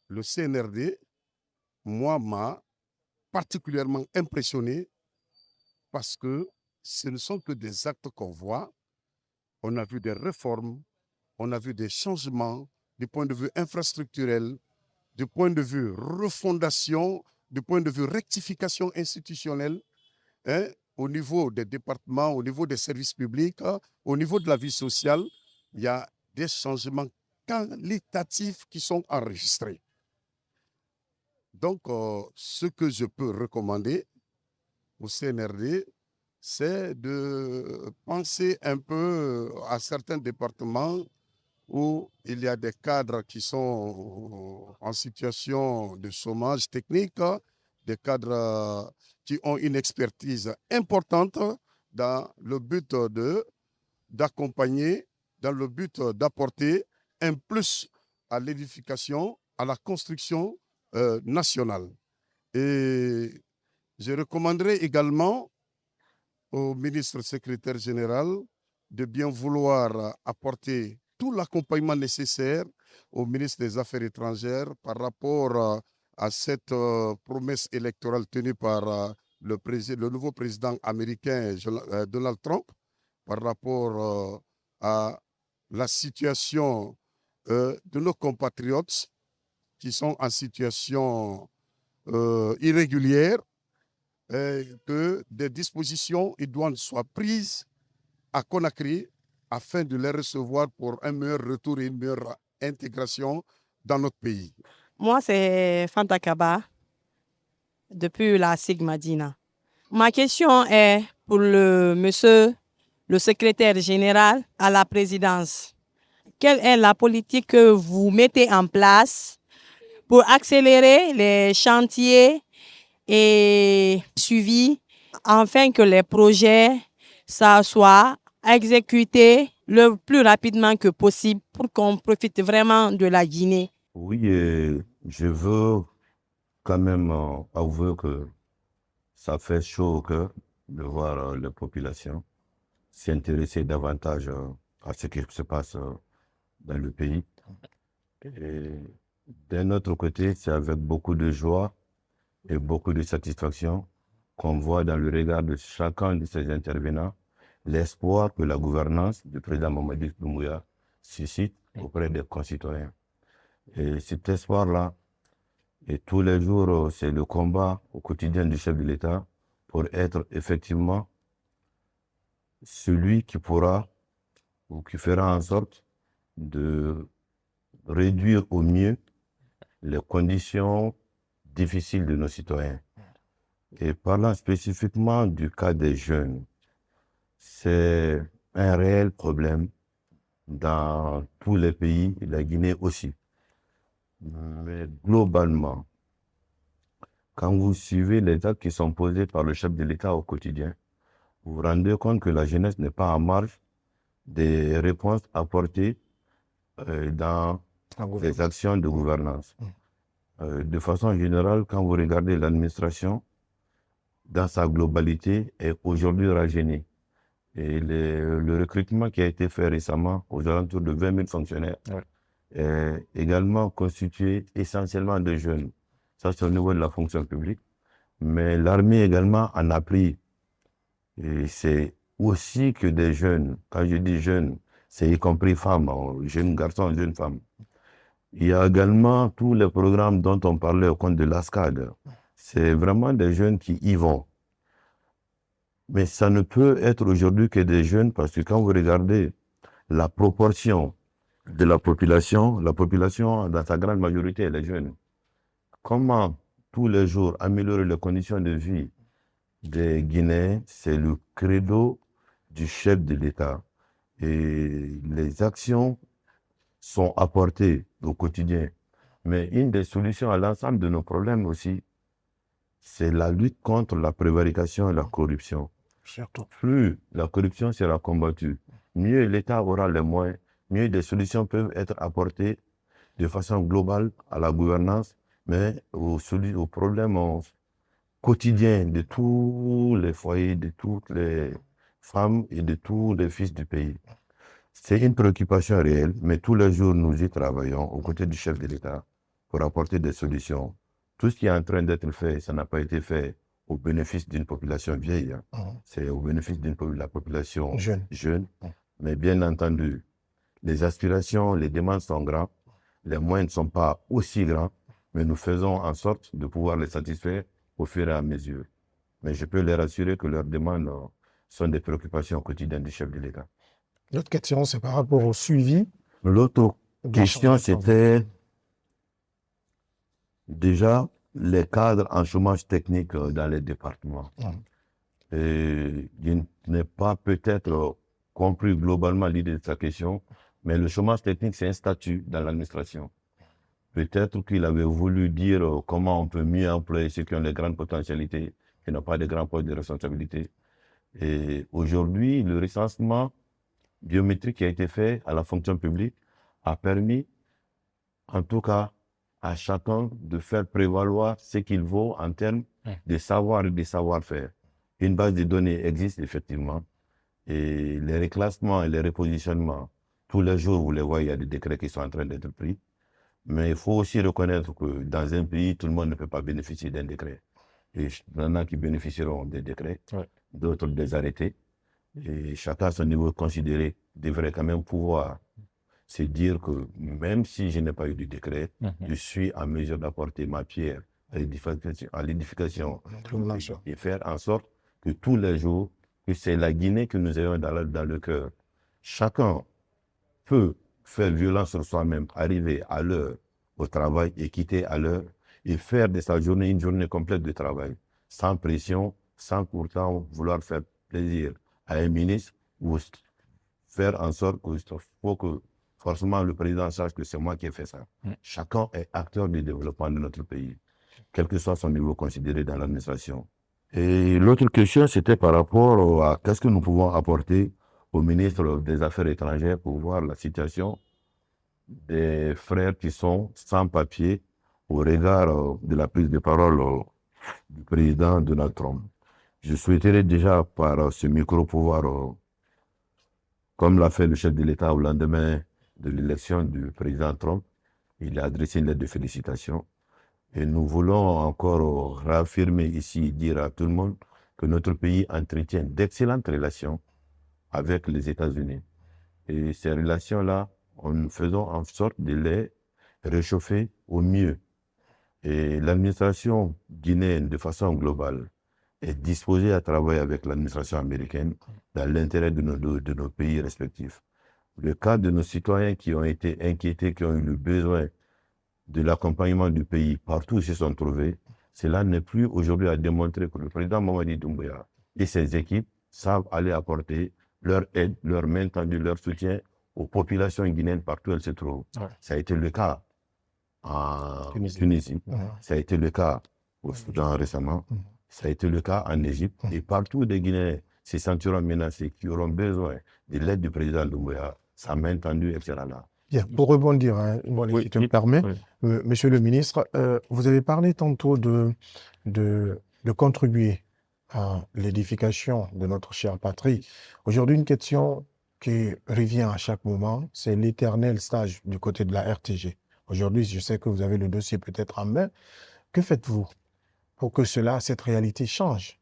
le CNRD, moi, m'a particulièrement impressionné parce que ce ne sont que des actes qu'on voit. On a vu des réformes, on a vu des changements du point de vue infrastructurel, du point de vue refondation, du point de vue rectification institutionnelle, hein, au niveau des départements, au niveau des services publics, au niveau de la vie sociale, il y a des changements qualitatifs qui sont enregistrés. Donc, ce que je peux recommander au CNRD, c'est de penser un peu à certains départements où il y a des cadres qui sont en situation de chômage technique, des cadres qui ont une expertise importante dans le but d'accompagner, dans le but d'apporter un plus à l'édification, à la construction nationale. Et je recommanderais également au ministre secrétaire général de bien vouloir apporter tout l'accompagnement nécessaire au ministre des Affaires étrangères par rapport à cette promesse électorale tenue par le nouveau président américain Donald Trump, par rapport à la situation de nos compatriotes qui sont en situation irrégulière, que des dispositions idoines soient prises à Conakry afin de les recevoir pour un meilleur retour et une meilleure intégration dans notre pays. Moi, c'est Fanta Kaba, depuis la Sigmadina. Ma question est pour monsieur le secrétaire général à la présidence. Quelle est la politique que vous mettez en place pour accélérer les chantiers et suivis afin que les projets soient exécutés le plus rapidement que possible pour qu'on profite vraiment de la Guinée? Oui, je veux quand même avouer que ça fait chaud au cœur de voir les populations s'intéresser davantage à ce qui se passe dans le pays. Et d'un autre côté, c'est avec beaucoup de joie et beaucoup de satisfaction qu'on voit dans le regard de chacun de ces intervenants l'espoir que la gouvernance du président Mamadi Doumbouya suscite auprès des concitoyens. Et cet espoir-là, et tous les jours, c'est le combat au quotidien du chef de l'État pour être effectivement celui qui pourra ou qui fera en sorte de réduire au mieux les conditions difficiles de nos citoyens. Et parlant spécifiquement du cas des jeunes, c'est un réel problème dans tous les pays, la Guinée aussi. Mais globalement, quand vous suivez les actes qui sont posés par le chef de l'État au quotidien, vous vous rendez compte que la jeunesse n'est pas en marge des réponses apportées dans les actions de gouvernance. De façon générale, quand vous regardez l'administration, dans sa globalité, est aujourd'hui rajeunie. Et le recrutement qui a été fait récemment, aux alentours de 20 000 fonctionnaires, est également constitué essentiellement de jeunes. Ça, c'est au niveau de la fonction publique. Mais l'armée également en a pris. Et c'est aussi que des jeunes, quand je dis jeunes, c'est y compris femmes, jeunes garçons, jeunes femmes. Il y a également tous les programmes dont on parlait au compte de l'ASCAD. C'est vraiment des jeunes qui y vont. Mais ça ne peut être aujourd'hui que des jeunes parce que quand vous regardez la proportion de la population dans sa grande majorité, elle est jeune. Comment tous les jours améliorer les conditions de vie des Guinéens, c'est le credo du chef de l'État. Et les actions sont apportées au quotidien. Mais une des solutions à l'ensemble de nos problèmes aussi, c'est la lutte contre la prévarication et la corruption. Surtout. Plus la corruption sera combattue, mieux l'État aura les moyens, mieux des solutions peuvent être apportées de façon globale à la gouvernance, mais aux problèmes quotidiens de tous les foyers, de toutes les femmes et de tous les fils du pays. C'est une préoccupation réelle, mais tous les jours nous y travaillons aux côtés du chef de l'État pour apporter des solutions. Tout ce qui est en train d'être fait, ça n'a pas été fait au bénéfice d'une population vieille. C'est au bénéfice de la population jeune. Mais bien entendu, les aspirations, les demandes sont grandes, les moyens ne sont pas aussi grands, mais nous faisons en sorte de pouvoir les satisfaire au fur et à mesure. Mais je peux les rassurer que leurs demandes sont des préoccupations quotidiennes du chef de l'État. L'autre question, c'est par rapport au suivi. L'autre question, c'était déjà les cadres en chômage technique dans les départements. Et je n'ai pas peut-être compris globalement l'idée de sa question, mais le chômage technique, c'est un statut dans l'administration. Peut-être qu'il avait voulu dire comment on peut mieux employer ceux qui ont les grandes potentialités, qui n'ont pas de grands postes de responsabilité. Et aujourd'hui, le recensement biométrique qui a été fait à la fonction publique a permis, en tout cas, à chacun de faire prévaloir ce qu'il vaut en termes de savoir et de savoir-faire. Une base de données existe effectivement et les reclassements et les repositionnements, tous les jours, vous les voyez, il y a des décrets qui sont en train d'être pris. Mais il faut aussi reconnaître que dans un pays, tout le monde ne peut pas bénéficier d'un décret. Et il y en a qui bénéficieront des décrets, d'autres des arrêtés. Et chacun à son niveau considéré devrait quand même pouvoir se dire que même si je n'ai pas eu de décret, je suis en mesure d'apporter ma pierre à l'édification et faire en sorte que tous les jours, que c'est la Guinée que nous ayons dans le cœur. Chacun peut faire violence sur soi-même, arriver à l'heure au travail et quitter à l'heure et faire de sa journée une journée complète de travail, sans pression, sans pourtant vouloir faire plaisir à un ministre ou faire en sorte qu'il faut que forcément le président sache que c'est moi qui ai fait ça. Chacun est acteur du développement de notre pays, quel que soit son niveau considéré dans l'administration. Et l'autre question, c'était par rapport à qu'est-ce que nous pouvons apporter au ministre des Affaires étrangères pour voir la situation des frères qui sont sans papier au regard de la prise de parole du président Donald Trump. Je souhaiterais déjà par ce micro pouvoir, comme l'a fait le chef de l'État au lendemain de l'élection du président Trump, il a adressé une lettre de félicitations. Et nous voulons encore réaffirmer ici et dire à tout le monde que notre pays entretient d'excellentes relations avec les États-Unis. Et ces relations-là, nous faisons en sorte de les réchauffer au mieux. Et l'administration guinéenne, de façon globale, est disposée à travailler avec l'administration américaine dans l'intérêt de nos pays respectifs. le cas de nos citoyens qui ont été inquiétés, qui ont eu le besoin de l'accompagnement du pays partout où ils se sont trouvés, cela n'est plus aujourd'hui à démontrer que le président Mamadi Doumbouya et ses équipes savent aller apporter leur aide, leur main tendue, leur soutien aux populations guinéennes partout où elles se trouvent. Ouais. Ça a été le cas en Tunisie. Tunisie, Mhm. ça a été le cas au Soudan récemment, Mhm. ça a été le cas en Égypte, et partout où des Guinéens se sentiront menacés, qui auront besoin de l'aide du président Doumbouya, sa main tendue, etc. là. Bien, pour rebondir, hein, Mbouani, Oui, si tu me oui, permets, oui. Monsieur le ministre, vous avez parlé tantôt de contribuer à l'édification de notre chère patrie. Aujourd'hui, une question qui revient à chaque moment, c'est l'éternel stage du côté de la RTG. Aujourd'hui, je sais que vous avez le dossier peut-être en main. Que faites-vous pour que cette réalité change?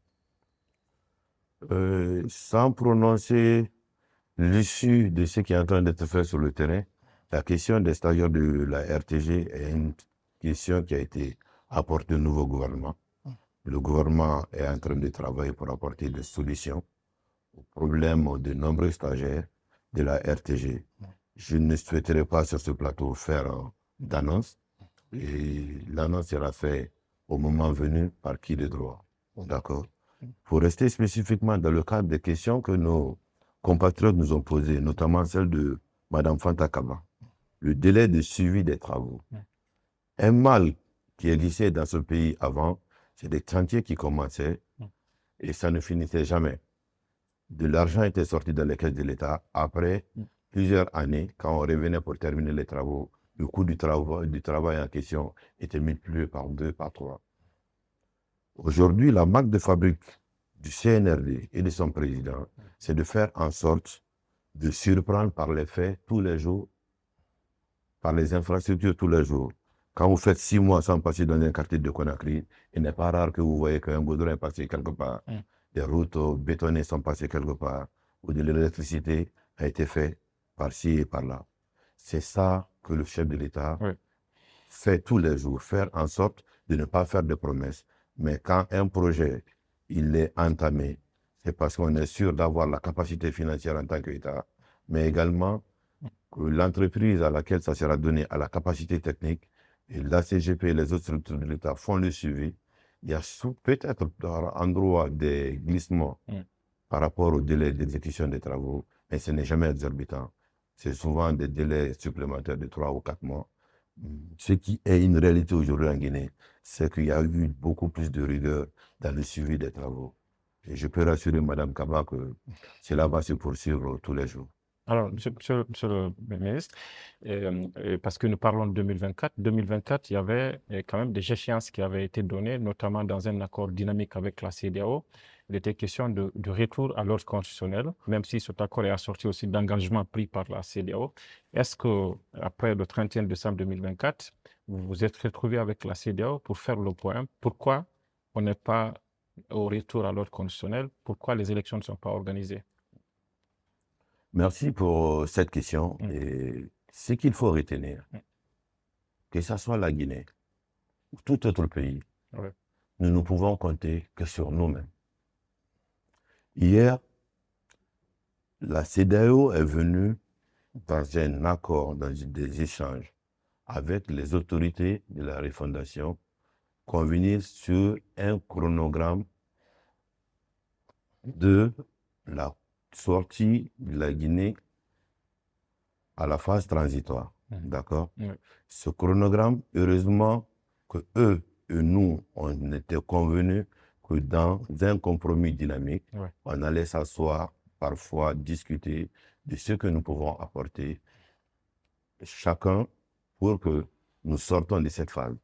Sans prononcer l'issue de ce qui est en train d'être fait sur le terrain, la question des stagiaires de la RTG est une question qui a été apportée au nouveau gouvernement. Le gouvernement est en train de travailler pour apporter des solutions aux problèmes de nombreux stagiaires de la RTG. Je ne souhaiterais pas sur ce plateau faire d'annonce, et l'annonce sera faite au moment venu par qui de droit. D'accord? Pour rester spécifiquement dans le cadre des questions que nos compatriotes nous ont posées, notamment celle de Mme Fanta Kaba, le délai de suivi des travaux. Un mal qui existait dans ce pays avant, c'est des chantiers qui commençaient et ça ne finissait jamais. De l'argent était sorti dans les caisses de l'État. Après plusieurs années, quand on revenait pour terminer les travaux, le coût du travail en question était multiplié par 2, par 3. Aujourd'hui, la marque de fabrique du CNRD et de son président, c'est de faire en sorte de surprendre par les faits tous les jours, par les infrastructures tous les jours. Quand vous faites 6 mois sans passer dans un quartier de Conakry, il n'est pas rare que vous voyez qu'un goudron est passé quelque part, des routes bétonnées sont passées quelque part, ou de l'électricité a été faite par-ci et par-là. C'est ça que le chef de l'État fait tous les jours, faire en sorte de ne pas faire de promesses. Mais quand un projet il est entamé, c'est parce qu'on est sûr d'avoir la capacité financière en tant qu'État, mais également que l'entreprise à laquelle ça sera donné a la capacité technique, et la CGP et les autres structures de l'État font le suivi. Il y a peut-être par endroit des glissements par rapport au délai d'exécution des travaux, mais ce n'est jamais exorbitant. C'est souvent des délais supplémentaires de 3 ou 4 mois. Ce qui est une réalité aujourd'hui en Guinée, c'est qu'il y a eu beaucoup plus de rigueur dans le suivi des travaux. Et je peux rassurer Mme Kaba que cela va se poursuivre tous les jours. Alors, monsieur le ministre, parce que nous parlons de 2024, il y avait quand même des échéances qui avaient été données, notamment dans un accord dynamique avec la CEDEAO. Il était question de retour à l'ordre constitutionnel, même si cet accord est assorti aussi d'engagements pris par la CEDEAO. Est-ce qu'après le 31 décembre 2024, vous vous êtes retrouvé avec la CEDEAO pour faire le point? Pourquoi on n'est pas au retour à l'ordre constitutionnel? Pourquoi les élections ne sont pas organisées? Merci pour cette question. Et ce qu'il faut retenir, que ce soit la Guinée ou tout autre pays, nous ne pouvons compter que sur nous-mêmes. Hier, la CEDEAO est venue dans un accord, dans des échanges avec les autorités de la refondation, convenir sur un chronogramme de la sortie de la Guinée à la phase transitoire. D'accord? Ce chronogramme, heureusement que eux et nous, on était convenus que dans un compromis dynamique, on allait s'asseoir, parfois discuter de ce que nous pouvons apporter chacun pour que nous sortons de cette phase.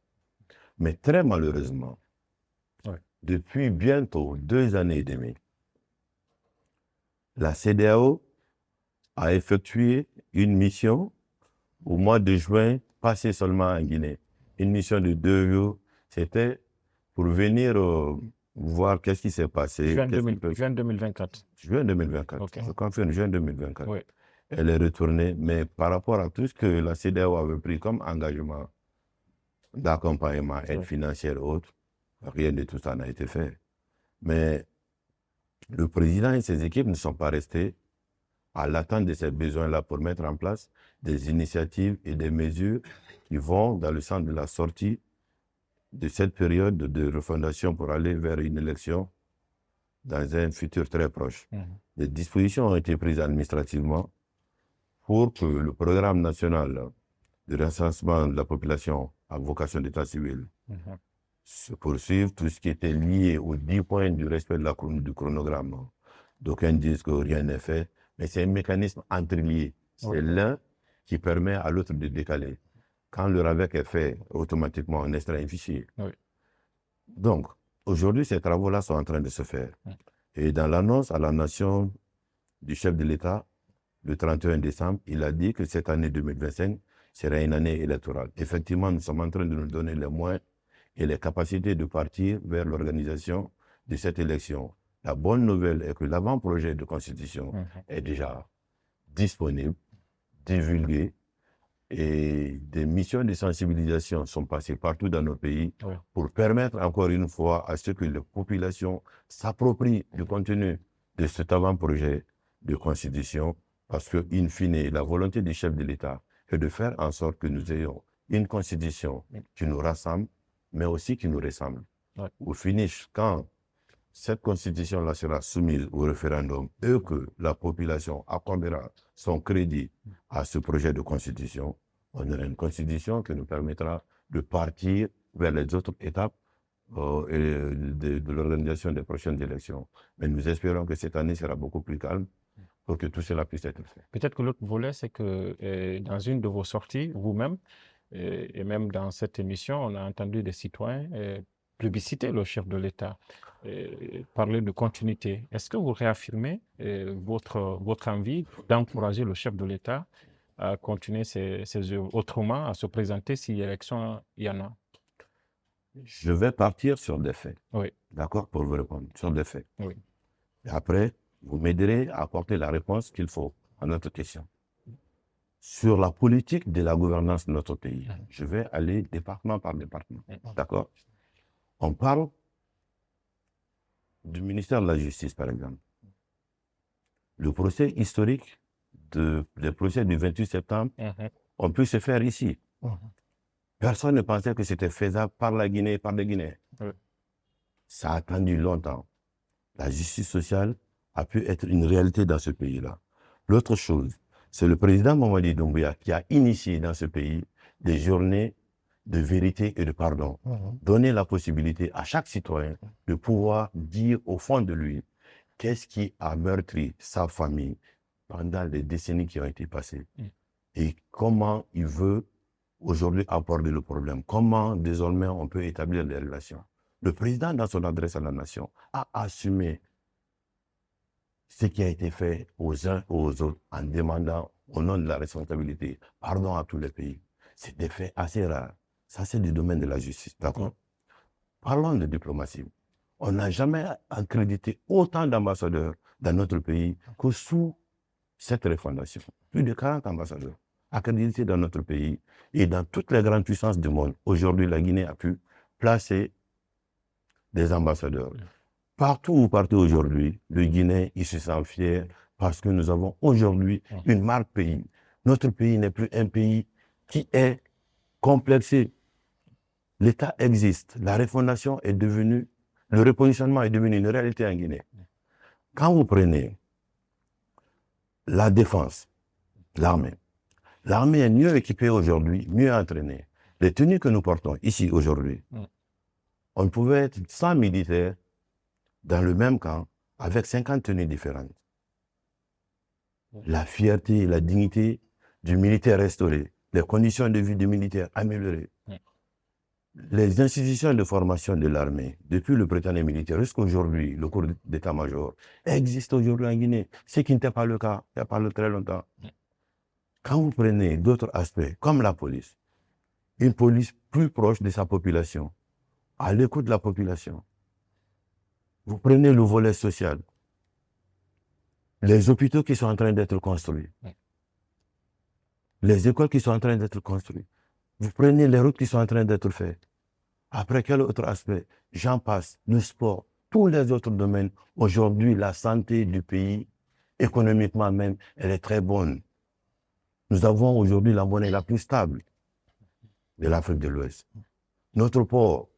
Mais très malheureusement, depuis bientôt 2 années et demie, la CEDEAO a effectué une mission au mois de juin, passé seulement en Guinée. Une mission de 2 jours. C'était pour venir voir qu'est-ce qui s'est passé. Juin 2024. Juin 2024. Okay. Je confirme, juin 2024. Oui. Elle est retournée, mais par rapport à tout ce que la CEDEAO avait pris comme engagement d'accompagnement, aide financière et autres, rien de tout ça n'a été fait. Mais le président et ses équipes ne sont pas restés à l'attente de ces besoins-là pour mettre en place des initiatives et des mesures qui vont dans le sens de la sortie de cette période de refondation pour aller vers une élection dans un futur très proche. Des dispositions ont été prises administrativement pour que le programme national de recensement de la population à vocation d'état civil se poursuive, tout ce qui était lié aux 10 points du respect du chronogramme. D'aucuns disent que rien n'est fait, mais c'est un mécanisme entrelié. C'est l'un qui permet à l'autre de décaler. Quand le RAVEC est fait, automatiquement, on extrait un fichier. Donc, aujourd'hui, ces travaux-là sont en train de se faire. Et dans l'annonce à la nation du chef de l'État, le 31 décembre, il a dit que cette année 2025 serait une année électorale. Effectivement, nous sommes en train de nous donner les moyens et les capacités de partir vers l'organisation de cette élection. La bonne nouvelle est que l'avant-projet de constitution est déjà disponible, divulgué, et des missions de sensibilisation sont passées partout dans nos pays pour permettre encore une fois à ce que les populations s'approprient du contenu de cet avant-projet de constitution, parce que, in fine, la volonté du chef de l'État est de faire en sorte que nous ayons une constitution qui nous rassemble, mais aussi qui nous ressemble. Au finish, quand cette constitution-là sera soumise au référendum et que la population accordera son crédit à ce projet de constitution, on aura une constitution qui nous permettra de partir vers les autres étapes de l'organisation des prochaines élections. Mais nous espérons que cette année sera beaucoup plus calme pour que tout cela puisse être fait. Peut-être que l'autre volet, c'est que dans une de vos sorties, vous-même, et même dans cette émission, on a entendu des citoyens plébisciter le chef de l'État, parler de continuité. Est-ce que vous réaffirmez votre envie d'encourager le chef de l'État à continuer ses œuvres, autrement à se présenter si élection il y en a? Je vais partir sur des faits. Oui. D'accord, pour vous répondre, sur des faits. Oui. Et après, vous m'aiderez à apporter la réponse qu'il faut à notre question. Sur la politique de la gouvernance de notre pays, je vais aller département par département. D'accord? On parle du ministère de la Justice, par exemple. Le procès historique des procès du 28 septembre, on peut se faire ici. Personne ne pensait que c'était faisable par la Guinée et par les Guinéens. Ça a attendu longtemps. La justice sociale a pu être une réalité dans ce pays-là. L'autre chose, c'est le président Mamadi Doumbouya qui a initié dans ce pays des journées de vérité et de pardon. Donner la possibilité à chaque citoyen de pouvoir dire au fond de lui qu'est-ce qui a meurtri sa famille pendant les décennies qui ont été passées et comment il veut aujourd'hui aborder le problème, comment désormais on peut établir des relations. Le président, dans son adresse à la nation, a assumé ce qui a été fait aux uns aux autres en demandant, au nom de la responsabilité, pardon à tous les pays. C'est des faits assez rares. Ça, c'est du domaine de la justice, d'accord? Parlons de diplomatie. On n'a jamais accrédité autant d'ambassadeurs dans notre pays que sous cette refondation. Plus de 40 ambassadeurs accrédités dans notre pays et dans toutes les grandes puissances du monde. Aujourd'hui, la Guinée a pu placer des ambassadeurs. Partout où partez aujourd'hui, le Guinée, il se sent fier parce que nous avons aujourd'hui une marque pays. Notre pays n'est plus un pays qui est complexé. L'État existe. La refondation est devenue, le repositionnement est devenu une réalité en Guinée. Quand vous prenez la défense, l'armée est mieux équipée aujourd'hui, mieux entraînée. Les tenues que nous portons ici aujourd'hui, on pouvait être 100 militaires dans le même camp avec 50 tenues différentes. La fierté et la dignité du militaire restaurée, les conditions de vie du militaire améliorées. Les institutions de formation de l'armée, depuis le prétendu militaire jusqu'à aujourd'hui, le corps d'état-major, existent aujourd'hui en Guinée, ce qui n'était pas le cas il n'y a pas très longtemps. Quand vous prenez d'autres aspects, comme la police, une police plus proche de sa population, à l'écoute de la population, vous prenez le volet social, les hôpitaux qui sont en train d'être construits, les écoles qui sont en train d'être construites, vous prenez les routes qui sont en train d'être faites. Après, quel autre aspect? J'en passe, le sport, tous les autres domaines. Aujourd'hui, la santé du pays Économiquement même, elle est très bonne. Nous avons aujourd'hui la monnaie la plus stable de l'Afrique de l'Ouest. Notre port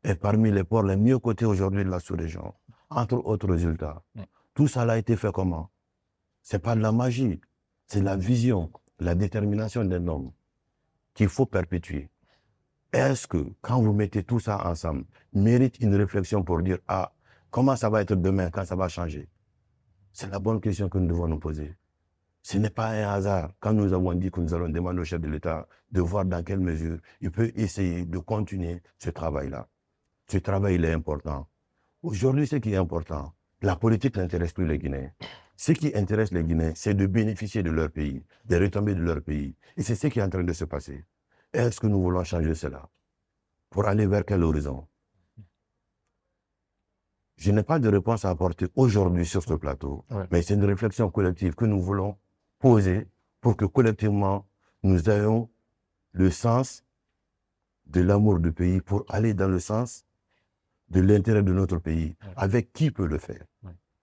est parmi les ports les mieux cotés aujourd'hui de la sous-région, entre autres résultats. Tout ça a été fait comment? Ce n'est pas de la magie, c'est la vision, la détermination d'un homme qu'il faut perpétuer. Est-ce que, quand vous mettez tout ça ensemble, mérite une réflexion pour dire, ah, comment ça va être demain, quand ça va changer? C'est la bonne question que nous devons nous poser. Ce n'est pas un hasard, quand nous avons dit que nous allons demander au chef de l'État de voir dans quelle mesure il peut essayer de continuer ce travail-là. Ce travail, il est important. Aujourd'hui, ce qui est important, la politique n'intéresse plus les Guinéens. Ce qui intéresse les Guinéens, c'est de bénéficier de leur pays, des retombées de leur pays. Et c'est ce qui est en train de se passer. Est-ce que nous voulons changer cela? Pour aller vers quel horizon? Je n'ai pas de réponse à apporter aujourd'hui sur ce plateau, mais c'est une réflexion collective que nous voulons poser pour que collectivement, nous ayons le sens de l'amour du pays pour aller dans le sens de l'intérêt de notre pays. Avec qui peut le faire?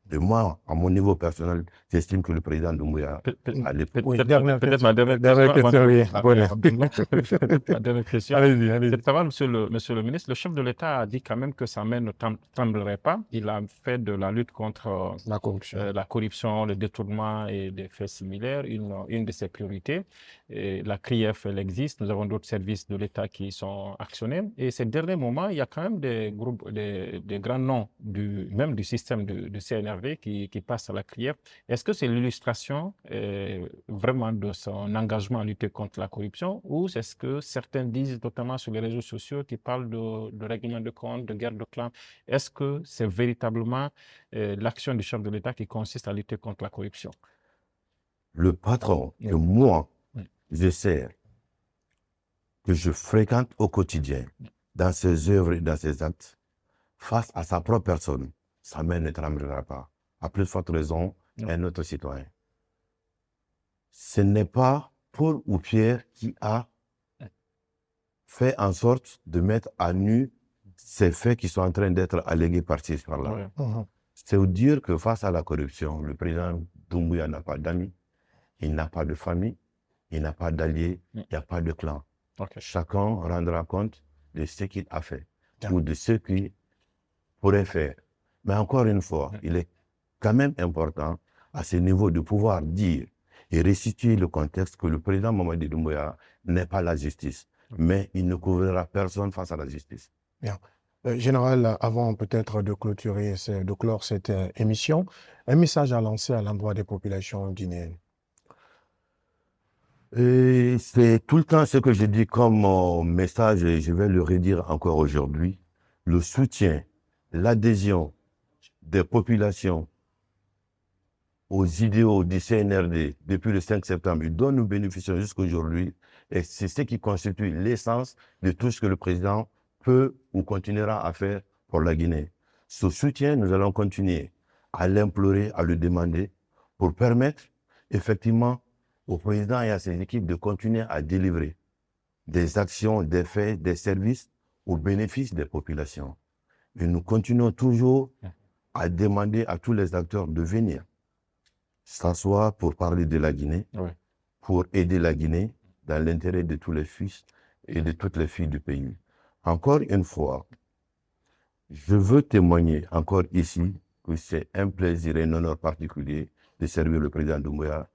De moi, à mon niveau personnel, j'estime que le président Doumbouya, à l'époque... Peut-être ma dernière question. Allez-y. C'est savoir, monsieur le ministre, le chef de l'État a dit quand même que sa main ne tremblerait pas. Il a fait de la lutte contre la corruption, le détournement et des faits similaires une de ses priorités. Et la CRIEF, elle existe. Nous avons d'autres services de l'État qui sont actionnés. Et ces derniers moments, il y a quand même des groupes, des grands noms, même du système du CNRD qui passent à la CRIEF. Est-ce que c'est l'illustration vraiment de son engagement à lutter contre la corruption, ou c'est ce que certains disent, notamment sur les réseaux sociaux, qui parlent de règlement de compte, de guerre de clans? Est-ce que c'est véritablement l'action du chef de l'État qui consiste à lutter contre la corruption? Le patron que moi, je sers, que je fréquente au quotidien, dans ses œuvres et dans ses actes, face à sa propre personne, sa main ne tremblera pas. À plus forte raison, un autre citoyen. Ce n'est pas Paul ou Pierre qui a fait en sorte de mettre à nu ces faits qui sont en train d'être allégués par-ci, par-là. C'est dire que face à la corruption, le président Doumbouya n'a pas d'amis, il n'a pas de famille, il n'a pas d'alliés, il n'y a pas de clan. Chacun rendra compte de ce qu'il a fait ou de ce qu'il pourrait faire. Mais encore une fois, il est quand même important à ce niveau de pouvoir dire et restituer le contexte que le président Mamadi Doumbouya n'est pas la justice, mais il ne couvrira personne face à la justice. Bien. Général, avant peut-être de clore cette émission, un message à lancer à l'endroit des populations guinéennes. Et c'est tout le temps ce que je dis comme message, et je vais le redire encore aujourd'hui, le soutien, l'adhésion des populations aux idéaux du CNRD depuis le 5 septembre, dont nous bénéficions jusqu'à aujourd'hui, et c'est ce qui constitue l'essence de tout ce que le président peut ou continuera à faire pour la Guinée. Ce soutien, nous allons continuer à l'implorer, à le demander, pour permettre effectivement au président et à ses équipes de continuer à délivrer des actions, des faits, des services au bénéfice des populations. Et nous continuons toujours à demander à tous les acteurs de venir s'asseoir pour parler de la Guinée, pour aider la Guinée dans l'intérêt de tous les fils et de toutes les filles du pays. Encore une fois, je veux témoigner encore ici que c'est un plaisir et un honneur particulier de servir le président Doumbouya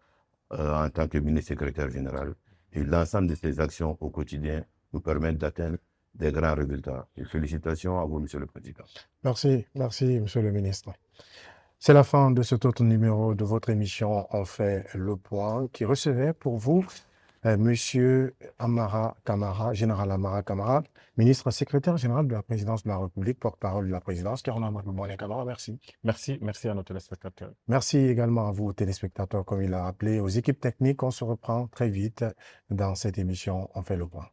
en tant que ministre secrétaire général. Et l'ensemble de ces actions au quotidien nous permettent d'atteindre des grands résultats. Et félicitations à vous, Monsieur le Président. Merci, Monsieur le ministre. C'est la fin de cet autre numéro de votre émission On fait le point, qui recevait pour vous Monsieur Amara Kamara, Général Amara Kamara, ministre secrétaire général de la présidence de la République, porte-parole de la présidence. Merci. Merci à nos téléspectateurs. Merci également à vous, téléspectateurs, comme il l'a rappelé, aux équipes techniques. On se reprend très vite dans cette émission On fait le point.